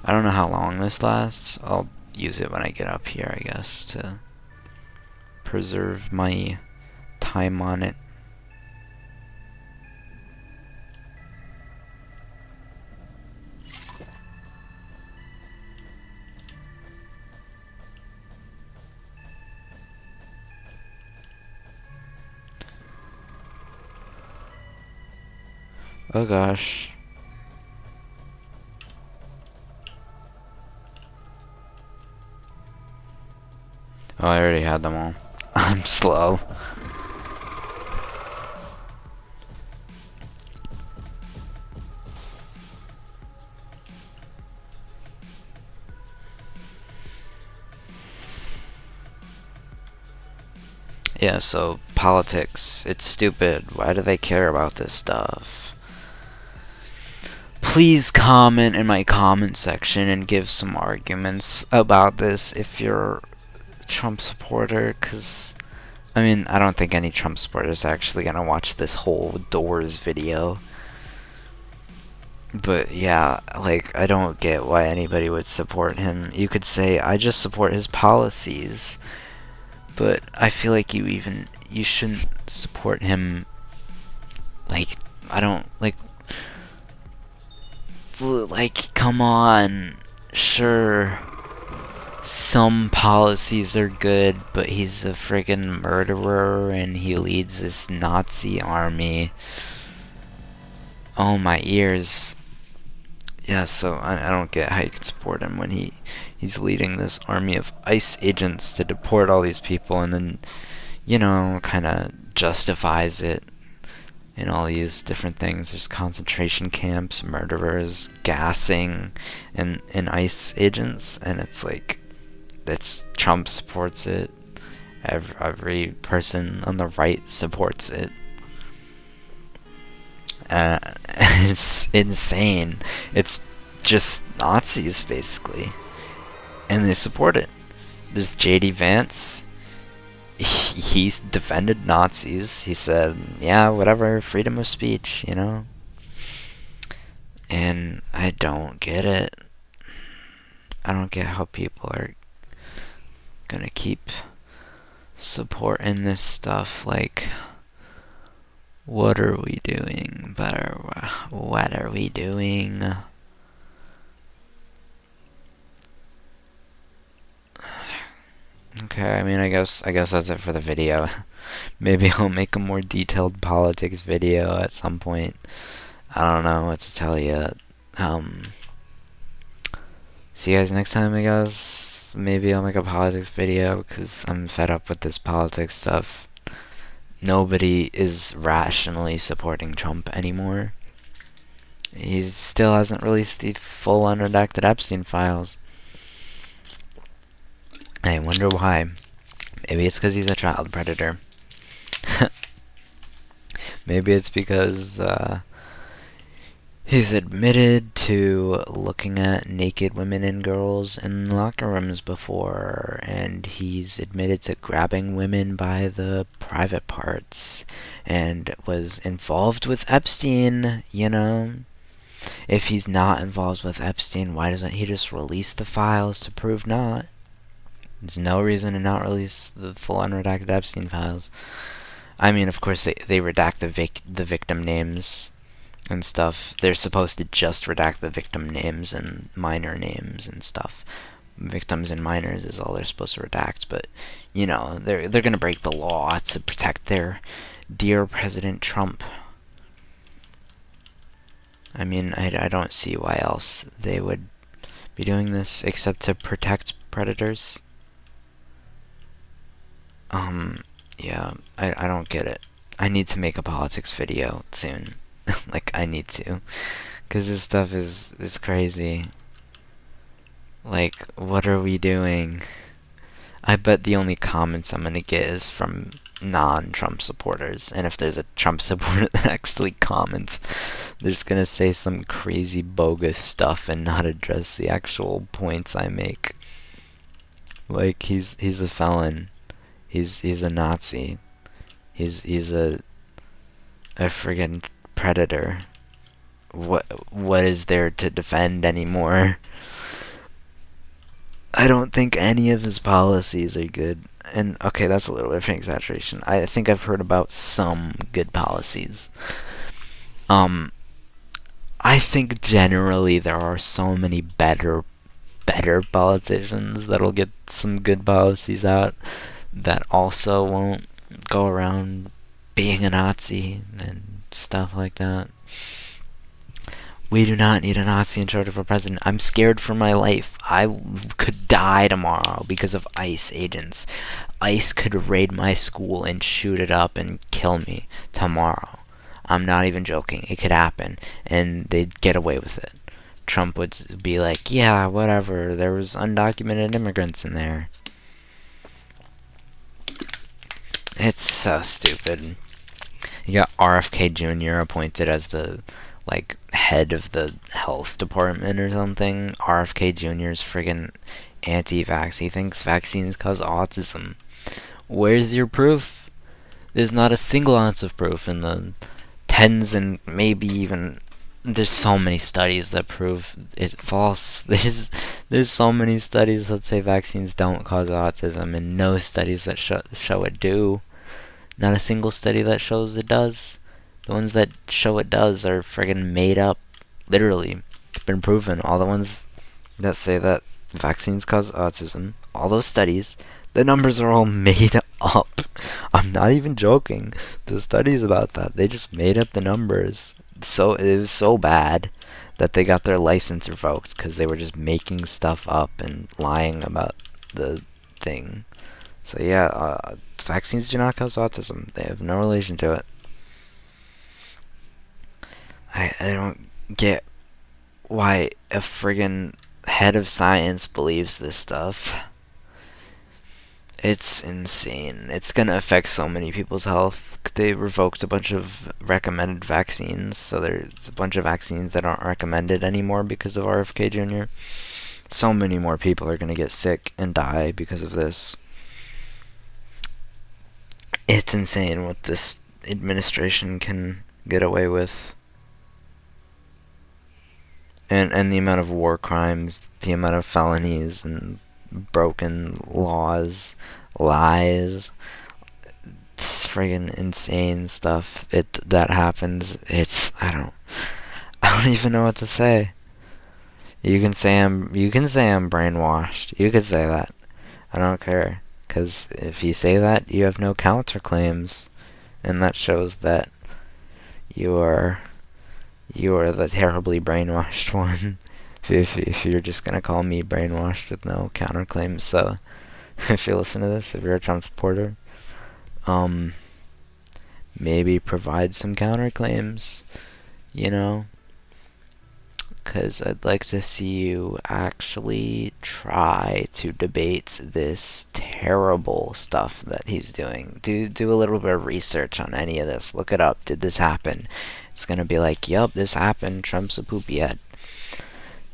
I don't know how long this lasts. I'll use it when I get up here, I guess, to preserve my time on it. Oh gosh. Oh, I already had them all. I'm slow. Yeah, so politics, it's stupid. Why do they care about this stuff? Please comment in my comment section and give some arguments about this if you're a Trump supporter, because, I mean, I don't think any Trump supporters are actually gonna watch this whole Doors video. But yeah, like, I don't get why anybody would support him. You could say, I just support his policies, but I feel like you shouldn't support him, like, I don't, come on, sure, some policies are good, but he's a friggin' murderer and he leads this Nazi army. Oh, my ears. Yeah, so I don't get how you can support him when he's leading this army of ICE agents to deport all these people and then, kind of justifies it in all these different things. There's concentration camps, murderers, gassing, and ICE agents, and it's like, Trump supports it. Every person on the right supports it. It's insane. It's just Nazis, basically. And they support it. There's J.D. Vance. He's defended Nazis. He said, yeah, whatever, freedom of speech, And I don't get it. I don't get how people are gonna keep supporting this stuff. Like, what are we doing? What are we doing? Okay, I mean, I guess that's it for the video. Maybe I'll make a more detailed politics video at some point. I don't know what to tell you. See you guys next time, I guess. Maybe I'll make a politics video because I'm fed up with this politics stuff. Nobody is rationally supporting Trump anymore. He still hasn't released the full unredacted Epstein files. I wonder why. Maybe it's because he's a child predator. Maybe it's because he's admitted to looking at naked women and girls in locker rooms before, and he's admitted to grabbing women by the private parts, and was involved with Epstein, If he's not involved with Epstein, why doesn't he just release the files to prove not? There's no reason to not release the full unredacted Epstein files. I mean, of course, they redact the victim names and stuff. They're supposed to just redact the victim names and minor names and stuff. Victims and minors is all they're supposed to redact, but they're gonna break the law to protect their dear President Trump. I mean, I don't see why else they would be doing this except to protect predators. Yeah, I don't get it. I need to make a politics video soon. Like, I need to. Because this stuff is crazy. Like, what are we doing? I bet the only comments I'm gonna get is from non-Trump supporters. And if there's a Trump supporter that actually comments, they're just gonna say some crazy bogus stuff and not address the actual points I make. Like, he's a felon. He's a Nazi. He's a friggin' predator. What is there to defend anymore? I don't think any of his policies are good. And okay, that's a little bit of an exaggeration. I think I've heard about some good policies. I think generally there are so many better politicians that'll get some good policies out that also won't go around being a Nazi and stuff like that. We do not need a Nazi in charge of our president. I'm scared for my life. I could die tomorrow because of ICE agents. ICE could raid my school and shoot it up and kill me tomorrow. I'm not even joking. It could happen, and they'd get away with it. Trump would be like, yeah, whatever. There was undocumented immigrants in there. It's so stupid. You got RFK Jr. appointed as the head of the health department or something. RFK Jr. is friggin' anti-vax. He thinks vaccines cause autism. Where's your proof? There's not a single ounce of proof in the tens and maybe even there's so many studies that prove it false. There's so many studies that say vaccines don't cause autism and no studies that show it do. Not a single study that shows it does. The ones that show it does are friggin' made up. Literally. It's been proven. All the ones that say that vaccines cause autism, all those studies, the numbers are all made up. I'm not even joking. The studies about that, they just made up the numbers. So it was so bad that they got their license revoked because they were just making stuff up and lying about the thing. So yeah, vaccines do not cause autism. They have no relation to it. I don't get why a friggin' head of science believes this stuff. It's insane. It's gonna affect so many people's health. They revoked a bunch of recommended vaccines, so there's a bunch of vaccines that aren't recommended anymore because of RFK Jr. So many more people are gonna get sick and die because of this. It's insane what this administration can get away with. And the amount of war crimes, the amount of felonies and broken laws, lies, it's friggin' insane stuff that happens. I don't even know what to say. You can say I'm brainwashed. You could say that. I don't care. Cause if you say that, you have no counterclaims, and that shows that you are the terribly brainwashed one. If you're just gonna call me brainwashed with no counterclaims, so if you listen to this, if you're a Trump supporter, maybe provide some counterclaims, you know, because I'd like to see you actually try to debate this terrible stuff that he's doing. Do a little bit of research on any of this. Look it up. Did this happen? It's gonna be like, yup, this happened. Trump's a poopy head.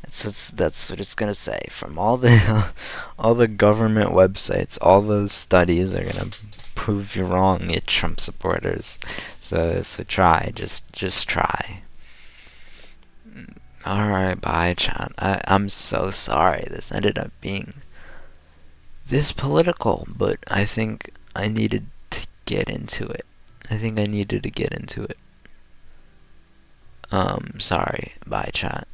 That's what it's gonna say. From all the all the government websites, all those studies are gonna prove you wrong, you Trump supporters. So try, just try. Alright, bye, chat. I'm so sorry this ended up being this political, but I think I needed to get into it. Sorry. Bye, chat.